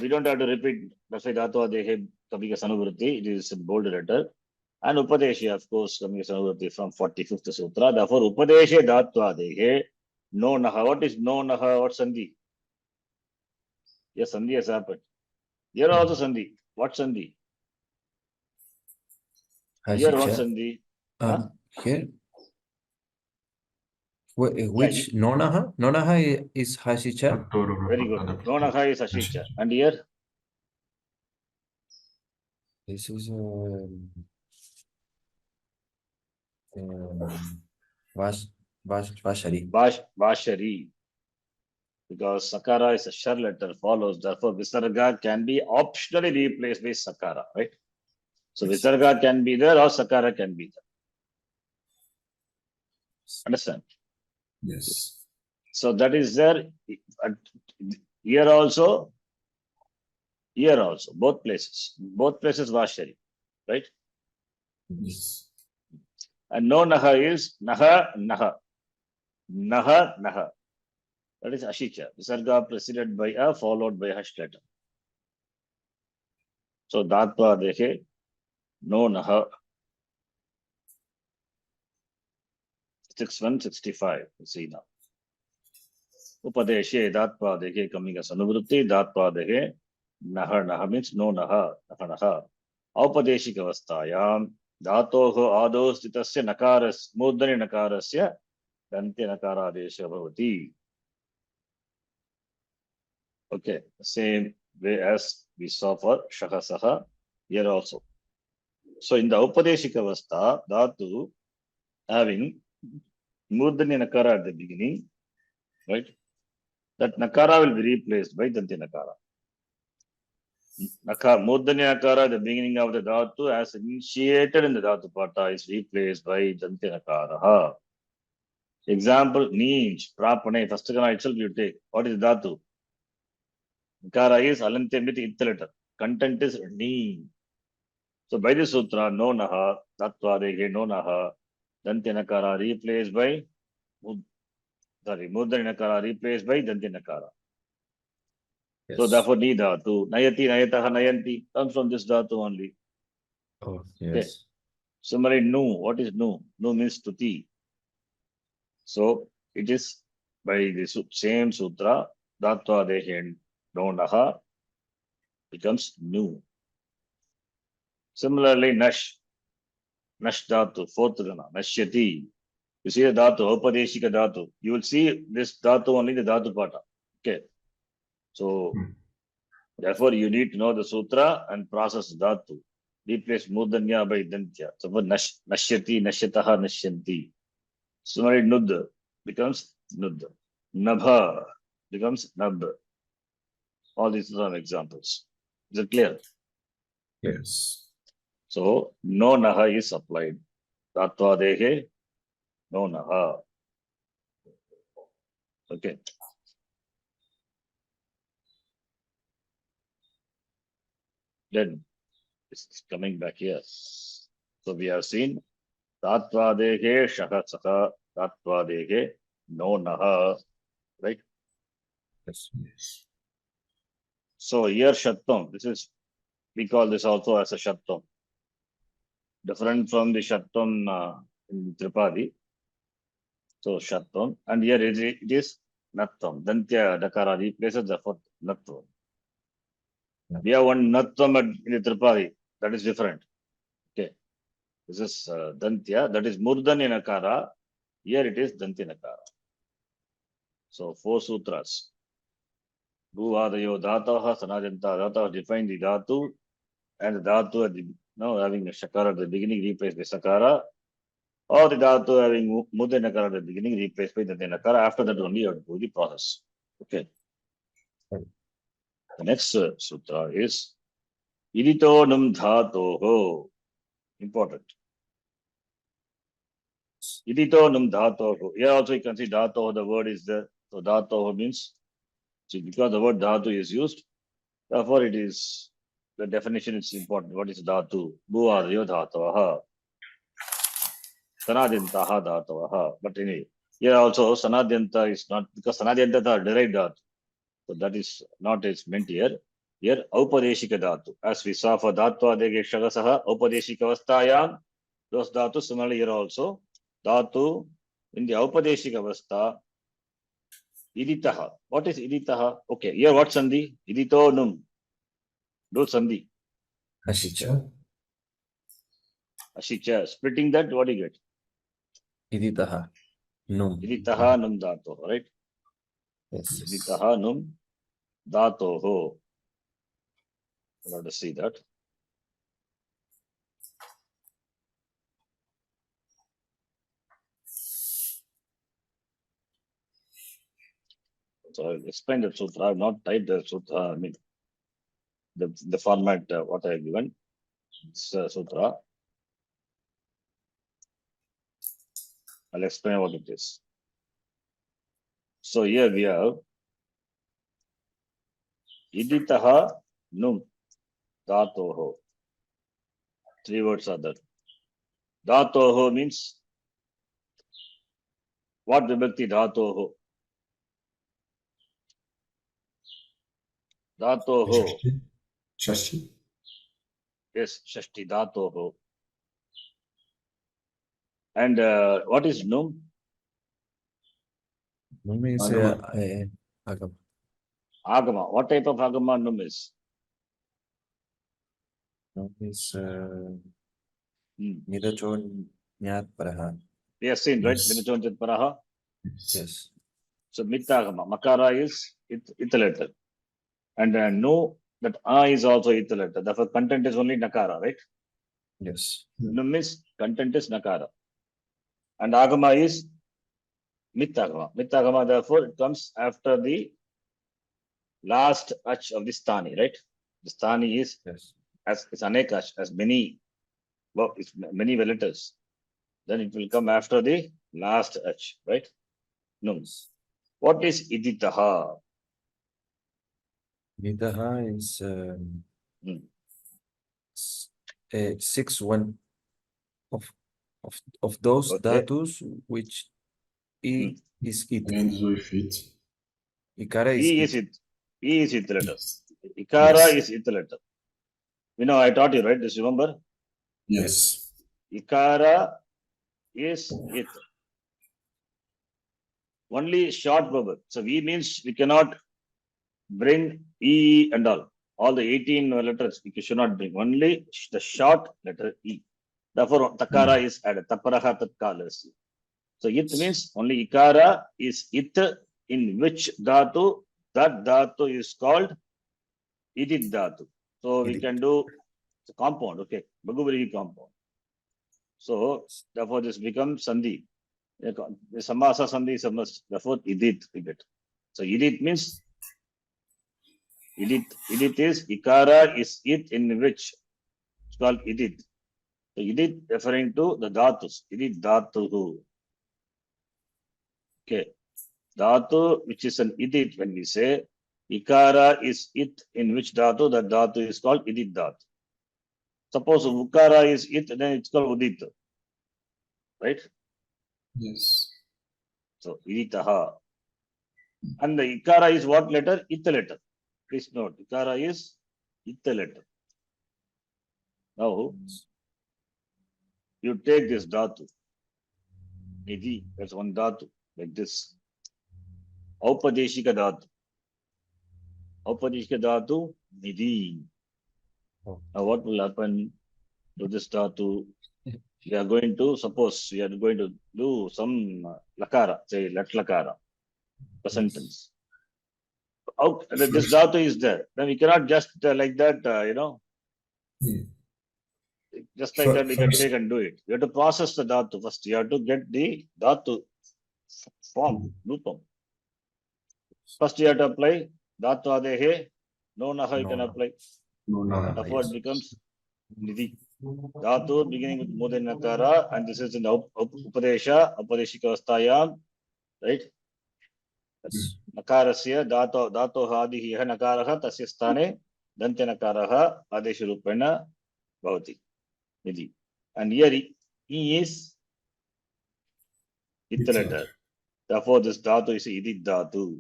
We don't have to repeat. That's why dhatva adekhe coming as anuvrutti. It is in bold letter. And upadeshe, of course, coming as anuvrutti from 45th sutra. Therefore, upadeshe dhatva adekhe no naha. What is no naha? What sandhi? Yes, sandhi has happened. Here also sandhi. What sandhi? Here what Hashicha. sandhi? Huh? Here. Which nonaha? Nonaha is hashicha. Very good. No naha is ashicha. And here? This is Vashari. Vashari. Because sakara is a shar letter follows. Therefore, visarga can be optionally replaced by sakara, right? So Yes. visarga can be there or sakara can be there. Understand? Yes. So that is there. Here also, both places Vashari, right? Yes. And no naha is naha. That is ashicha. Visarga preceded by a, followed by hash letter. So dhatva dekhe, no naha. 6165. See now. Upadeshe dhatva dekhe coming as anuvrutti. Dhatva dekhe naha means no naha. Aupadeshika avasthayam dhatoho ado stitasya nakaras murdani nakarasya dante nakaradesha bhavati. Okay, same way as we saw for shahasaha here also. So in the Upadeshika avastha, dhatu having murdani nakara at the beginning, right? That nakara will be replaced by dante nakara. Murdani nakara at the beginning of the dhatu as initiated in the dhatu pata is replaced by dante nakara. Example, ninj, prapane, first kana itself you take. What is dhatu? Nakara is alantyam with it letter. Content is ni. So by this sutra, no naha, tattvadehe no naha, danti nakara replaced by mudra nakara replaced by danti nakara. So Yes. therefore ni dhatu. Nayati, nayataha, nayanti comes from this dhatu only. Oh, yes. Similarly, nu. What is nu? Nu means tuti. So it is by the same sutra, Dhatvadehe no naha becomes nu. Similarly, nash dhatu, fourth gana, nashyati. You see the dhatu, upadeshika dhatu. You will see this dhatu only the dhatu pata. Okay. So therefore you need to know the sutra and process dhatu. Replace mudanya by dantya. So for nashyati, nashyataha, nashyanti. Similarly, nud becomes nud. Nabha becomes nab. All these are some examples. Is it clear? Yes. So no naha is applied. Tattvadehe no naha. Okay. Then it's coming back here. So we have seen Tattvadehe shaka saka, Tattvadehe no naha. Right? Yes. Yes. So here Shattam, this is, we call this also as a Shattam. Different from the Shattam in Tripadi. So Shattam. And here it is Nattam. Dantya Dakara replaces the fourth Nattam. We have one Nattam in the Tripadi. That is different. Okay. This is Dantya. That is Murdan in Akara. Here it is Danti Nakara. So 4 sutras. Bhuvadayo Dhataha Sanajanta Dhataha define the Dhatu. And the Dhatu at the, having a Shakara at the beginning replaced by Sakara. Or the Dhatu having Mudda Nakara at the beginning replaced by Danti Nakara. After that only you have to do the process. Okay. The next sutra is Idito Num Dhatoho. Important. Idito Num Dhatoho. Here also you can see Dhatoho, the word is there. So Dhatoho means, see, because the word Dhatu is used, therefore it is, the definition is important. What is Dhatu? Bhuvadayo Dhatoha. Sanadyantaha Dhatoha. But anyway, here also Sanadyanta is not, because Sanadyanta are derived Dhatu. So that is not is meant here. Here, Aupadeshika Dhatu. As we saw for Dhatva Dege Shagasaha, Aupadeshika Avastayam, those Dhatu, similarly here also, Dhatu in the Aupadeshika Avastha, Iditaha. What is Iditaha? Okay, here what Sandhi? Idito Num. Do Sandhi. Ashicha. Ashicha. Splitting that, what do you get? Iditaha. Num. Iditaha Num Dhatu, right? Yes. Iditaha Num Dhatoho. Let us see that. So I'll explain the sutra. I have not typed the sutra. I mean, the format what I have given. It's sutra. I'll explain what it is. So here we have Iditaha Num Dhatoho. 3 words are there. Dhatoho means what vibhakti Dhatoho? Dhatoho. Shashti. Yes, Shashti Dhatoho. And what is Num? Num is Agama. Agama. Agama. What type of Agama Num is? Num is Nidachon Nyat Paraha. We have seen, right? Yes. Vinachonjat Paraha. Yes. So Mittagama. Makara is italated. And no, that A is also italated. Therefore, content is only Nakara, right? Yes. Num means content is Nakara. And Agama is Mittagama. Mittagama, therefore, it comes after the last ach of the Sthani, right? The Sthani is Yes. as it's Anekach, as many, well, it's many letters. Then it will come after the last ach, right? Num. What is Iditaha? Nidaha is Hmm. 6-1 of those Okay. dhatus which E is it. Ends with it. Ikara is E is it. it. E is it letter. Yes. Ikara Yes. is it letter. I taught you, right? Just remember? Yes. Ikara is it. Only short vowel. So E means we cannot bring E and all. All the 18 letters we should not bring. Only the short letter E. Therefore, takara is added. Taparaha tatkalas. So it means only ikara is it, in which dhatu, that dhatu is called idit dhatu. So we Idit. can do the compound, okay, Bhagavati compound. So therefore this becomes sandhi. The samasa sandhi is a must. Therefore idit we get. So idit means idit. Idit is ikara is it, in which it's called idit. So idit referring to the dhatus. Idit dhatu. Okay. Dhatu, which is an idit, when we say ikara is it, in which dhatu, that dhatu is called idit dhatu. Suppose ukara is it, then it's called udit, right? Yes. So iditaha. And the ikara is what letter? It letter. Please note, ikara is it letter. Now you take this dhatu, nidhi, that's one dhatu, like this. Aupadeshika dhatu. Aupadeshika dhatu, nidhi. Oh. Now what will happen to this dhatu? We are going to, suppose we are going to do some lakara, say lat lakara, present tense. This dhatu is there. Then we cannot just like that, just like that we can take and do it. You have to process the dhatu first. You have to get the dhatu form, rupam. First you have to apply dhatu adehe, no naha you can apply. No, no. Therefore it becomes nidhi. Dhatu beginning with mudin nakara, and this is in the upadesha, upadeshika avasthayam, right? नकारस्य धातोः आदिः यः नकारः तस्य स्थाने दन्त्यनकारः आदेशरूपेण भवति इति. And here E is it letter. Therefore this dhatu is idit dhatu.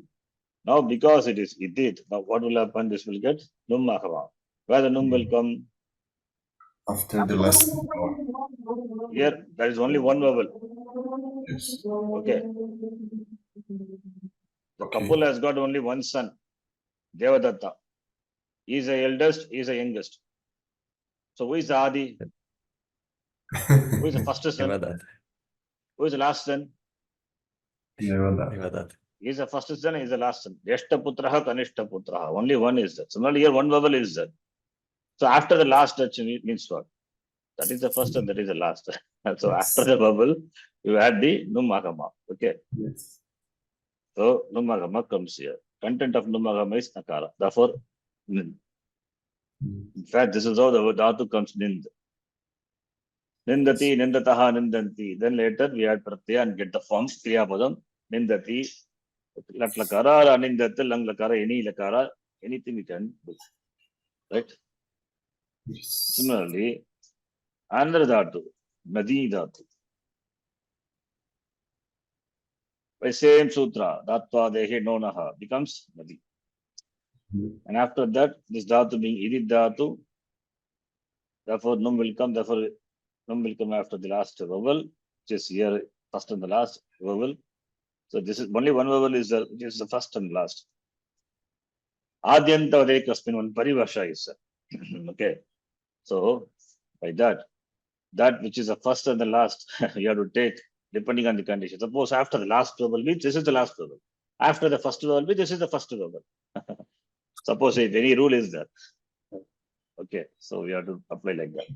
Now because it is idit, now what will happen? This will get num mahava. Where the num will come? After the last Here there is only one vowel. Yes. Okay. The Okay. couple has got only one son, Devadatta. He is the eldest, he is the youngest. So who is the Adi? Who is the first son? Devadatta. Who is the last son? Devadatta. He is the first son, he is the last son. Yashta putraha, kanishta putraha. Only one is there. Similarly, here one vowel is there. So after the last touch means what? That is the first and that is the last. So Yes. after the vowel, you add the numagama. Okay. Yes. So numagama comes here. Content of numagama is nakara. Therefore, nind. In fact, this is how the dhatu comes nind. Nindati, nindataha, nindanti. Then later we add pratyaya and get the form kriya padam. Nindati, lat lakara, or anindati, lang lakara, any lakara, anything we can do. Right? Yes. Similarly, another dhatu, nadi dhatu. By same sutra, dhatva dehe nonaha becomes nadi. And after that, this dhatu being idit dhatu, therefore num will come, therefore num will come after the last vowel, which is here first and the last vowel. So this is only one vowel is there, which is the first and last. Adyanta vadekasmin, one paribhasha is there. Okay. So by that which is the first and the last, you have to take depending on the condition. Suppose after the last vowel means this is the last vowel. After the first vowel means this is the first vowel. Suppose if any rule is there. Okay, so we have to apply like that.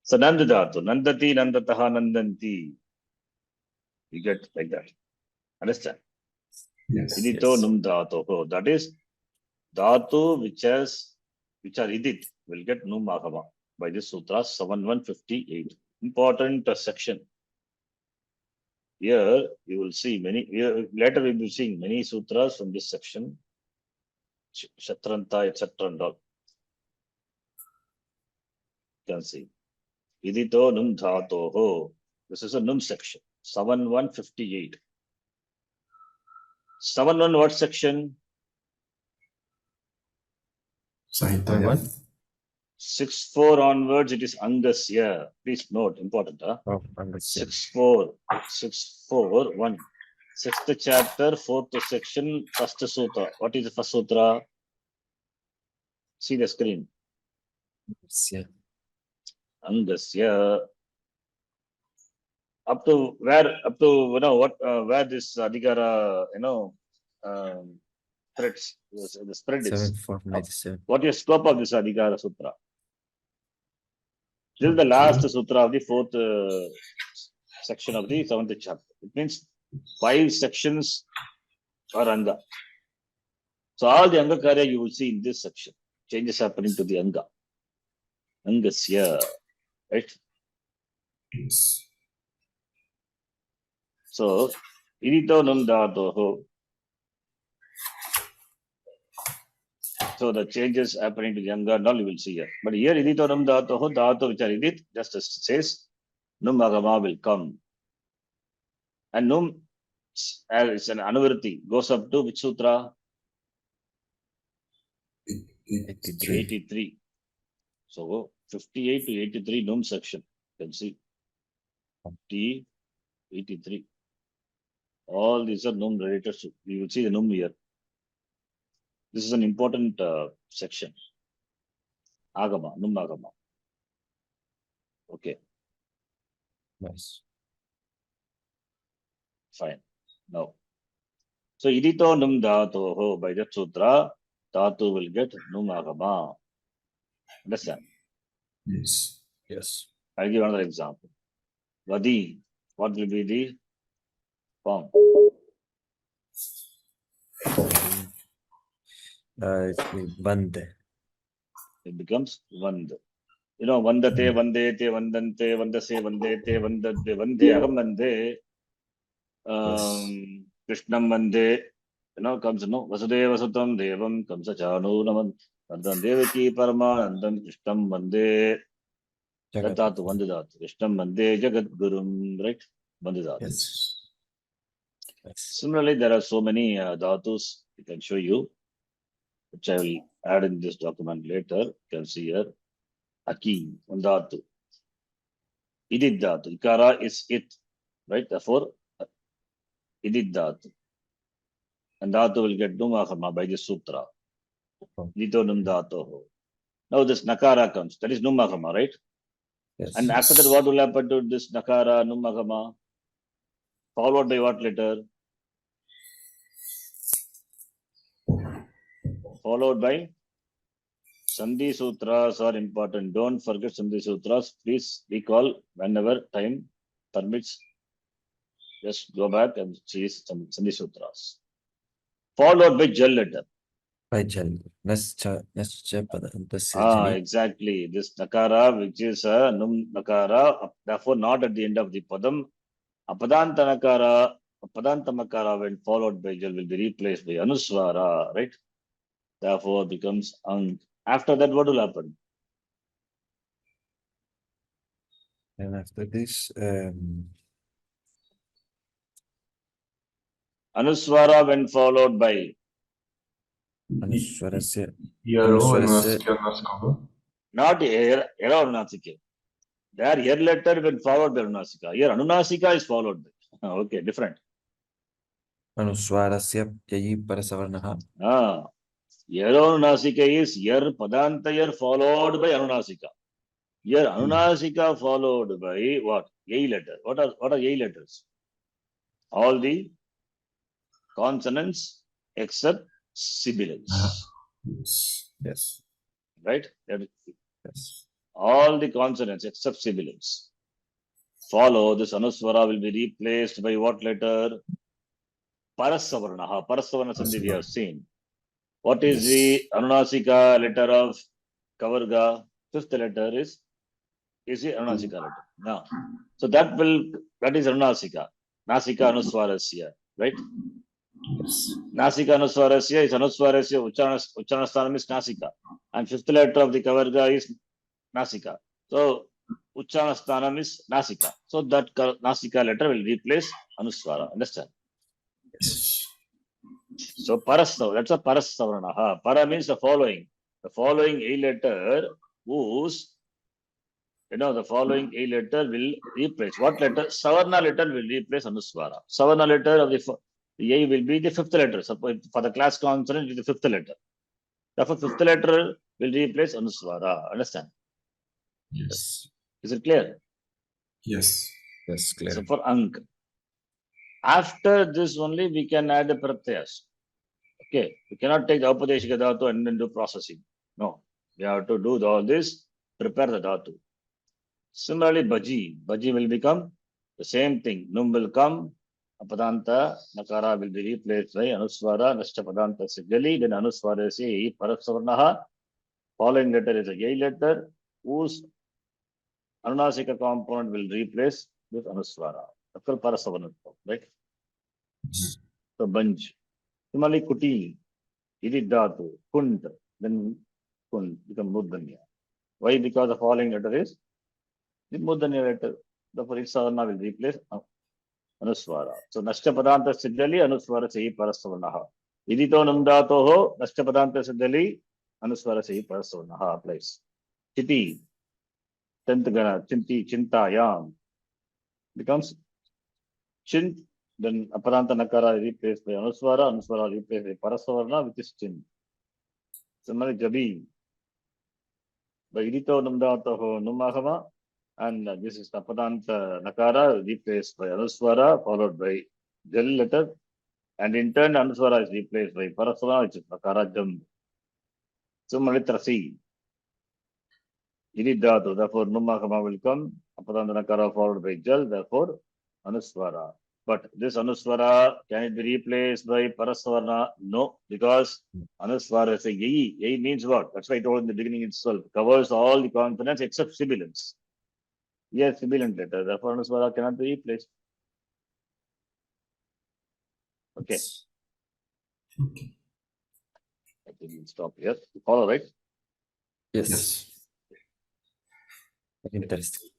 So nandadhatu, nandati, nandataha, nandanti. You get like that. Understand? Yes. Idito Yes. num dhatu. Oh, that is dhatu which are idit will get num agama by this sutra 7158. Important section. Here you will see many. Later we will be seeing many sutras from this section. Shatranta, etc. and all. You can see. Idito num dhatoho. This is a num section. 7158. 71 what section? Sahitya. 64 onwards, it is Angasya. Please note, important. Huh? Oh, understand. 64, 1. Sixth chapter, fourth section, first sutra. What is the first sutra? See the screen. Yeah. Angasya. Up to where? Up to what? Where this adhikara? Spreads. The spread is. 7497. What is scope of this adhikara sutra? This is the last sutra of the fourth section of the seventh chapter. It means 5 sections are anga. So all the anga karya you will see in this section. Changes happening to the anga. Angasya, right? Yes. So idito num dhatoho. So the changes happening to the anga, now you will see here. But here idito num dhatoho, dhato which are idit, just as it says, num agama will come. And num is an anuvritti, goes up to which sutra? 83. 83. So 58 to 83 num section. You can see. 50, 83. All these are num related. You will see the num here. This is an important section. Agama, num agama. Okay, Nice. fine. Now, so idito num dhatoho, by that sutra, dhatu will get num agama. Understand? Yes. Yes. I'll give another example. Vadi, what will be the form? It's Vande. It becomes vand. Vandate, vandete, vandante, vandase, vandete, vandade, vande, aham vande. Krishnam vande. Comes Vasudeva Sutam Devam comes a Chanu Naman Nandan Devaki Paramanandam Krishnam Vande. That Jagat. dhatu, Vandadatu. Krishnam Vande Jagat Gurum, right? Vandadatu. Yes. Yes. Similarly, there are so many dhatus I can show you, which I will add in this document later. You can see here. Aki, Vandatu. Idid dhatu. Ikara is it, right? Therefore, Idid dhatu. And dhatu will get Numahama by the sutra. Nito Num dhatu. Now this Nakara comes. That is Numahama, right? Yes. And after that, what will happen to this Nakara, Numagama? Followed by what letter? Followed by Sandhi Sutras are important. Don't forget Sandhi Sutras. Please recall whenever time permits. Just go back and see some Sandhi Sutras. Followed by Jal letter. By Jal. Nascha Pada. Jali. Exactly. This Nakara, which is a Num Nakara, therefore not at the end of the Padam. Apadanta Nakara, Apadanta Makara, when followed by Jal, will be replaced by Anuswara, right? Therefore becomes Ang. After that, what will happen? And after this, Anuswara when followed by Anuswarasya. Yaro Anuswarasya. Naskava. not Era Anunasika. There, here letter when followed by Anunasika. Here Anunasika is followed by. Okay, different. Anuswarasya Yayi Parasavarnaha. Here Anunasika is here Padanta here followed by Anunasika. Here Anunasika followed by what? Yai letter. What are Yai letters? All the consonants except sibilants. Yes. Yes. Right? Yes. All the consonants except sibilants. Follow this Anuswara will be replaced by what letter? Parasavarnaha. Parasavarna Sandhi we have seen. What is the Anunasika letter of Kavarga? Fifth letter is the Anunasika letter. Now, so that is Anunasika. Nasika Anuswarasya, right? Yes. Nasika Anuswarasya is Anuswarasya, Uchchana Sthanam is Nasika. And fifth letter of the Kavarga is Nasika. So, Uchchana Sthanam is Nasika. So, that Nasika letter will replace Anuswara. Understand? Yes. So, Parasav, that's a Parasavaranaha. Para means the following. The following A letter whose, the following A letter will replace. What letter? Savarna letter will replace Anuswara. Savarna letter of the A will be the fifth letter. Suppose for the class consonant, it is the fifth letter. Therefore, fifth letter will replace Anuswara. Understand? Yes. Is it clear? Yes. Yes, clear. So, for Ank. After this only, we can add the Pratyas. Okay. We cannot take the Upadeshika Dhatu and then do processing. No. We have to do all this, prepare the Dhatu. Similarly, Bhaji will become the same thing. Num will come, Apadanta, Nakara will be replaced by Anuswara, Nashta Padanta Sigali, then Anuswara is a Parasavarnaha. Following letter is a Yai letter, whose Anunasika component will replace with Anuswara. That's called Parasavarnatva, right? So, Banj. Similarly, Kuti, Ididatu, Kund, then Kund become Mudanya. Why? Because the following letter is the Mudanya letter. Therefore, Isavana will replace Anuswara. So, Nashta Padanta Siddhali, Anuswara Sahi Parasavarnaha. Idito Nandatoho, Nashta Padanta Siddhali, Anuswara Sahi Parasavarnaha applies. Chiti, 10th Gana, Chinti, Chintayam becomes Chint, then Aparanta Nakara replaced by Anuswara, Anuswara replaced by Parasavarna, which is Chint. Similarly, Jabi, by Idito Nandatoho Numahama, and this is Apadanta Nakara replaced by Anuswara, followed by Jal letter, and in turn Anuswara is replaced by Parasavana, which is Nakara Jam. Similarly, Trasi, Ididatu, therefore Numahama will come, Apadanta Nakara followed by Jal, therefore Anuswara. But this Anuswara, can it be replaced by Parasavarna? No, because Anuswara is a Yai. Yai means what? That's why I told in the beginning itself. Covers all the consonants except sibilants. Yes, sibilant letter. Therefore, Anuswara cannot be replaced. Okay. Okay. I think we'll stop here. You follow, right? Yes. Yes. Interesting.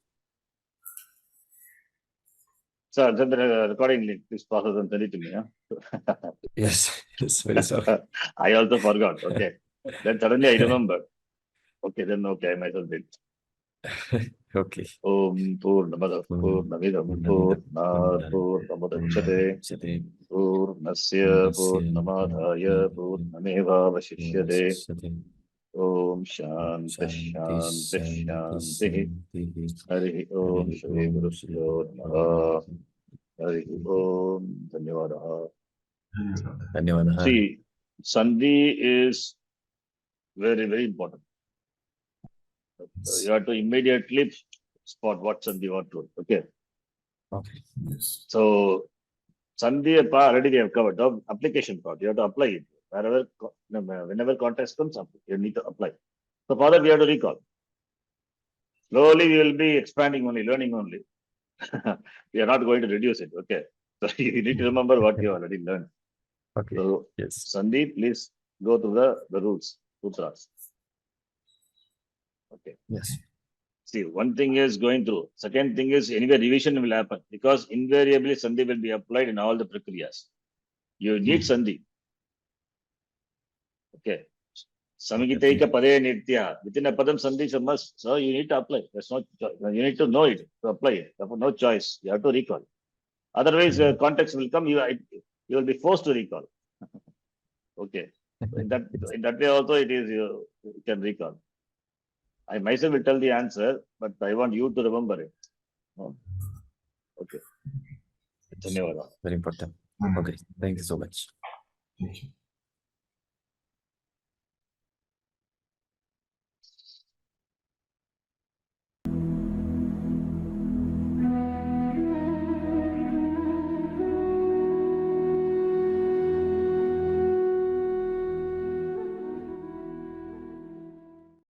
So, then the recording link, please process and send it to me. Huh? Yes. Yes. Very sorry. I also forgot. Okay. Then suddenly I remember. Okay, then okay, I myself did. Okay. Om Purnamada Purnamidam Purnat Purnamudachyate Purnasya Purnamadaya Purnameva Vashishyate Om Shanti Shanti Shanti Hari Om Shri Guru Pyo Namaha Hari Om Dhanyavadaha. Dhanyawadaha. See, Sandhi is very, very important. You have to immediately spot what Sandhi what to. Okay. Okay. Yes. So, Sandhi already we have covered. The application part, you have to apply it. Whenever context comes up, you need to apply. So, for that, we have to recall. Slowly, we will be expanding only, learning only. We are not going to reduce it. Okay. So, you need to remember what you already learned. Okay. So, Yes. Sandhi, please go to the rules, sutras. Okay. Yes. See, one thing is going through. Second thing is anyway revision will happen because invariably Sandhi will be applied in all the prakriyas. You need Sandhi. Okay. Samgitaika pade nitya. Within a padam Sandhi is a must. So you need to apply. That's not you need to know it to apply it. Therefore, no choice. You have to recall. Otherwise, context will come. You will be forced to recall. Okay. So in that way also it is you can recall. I myself will tell the answer, but I want you to remember it. No? Okay. Dhanyavada. Very important. Okay. Thank you so much. Thank you.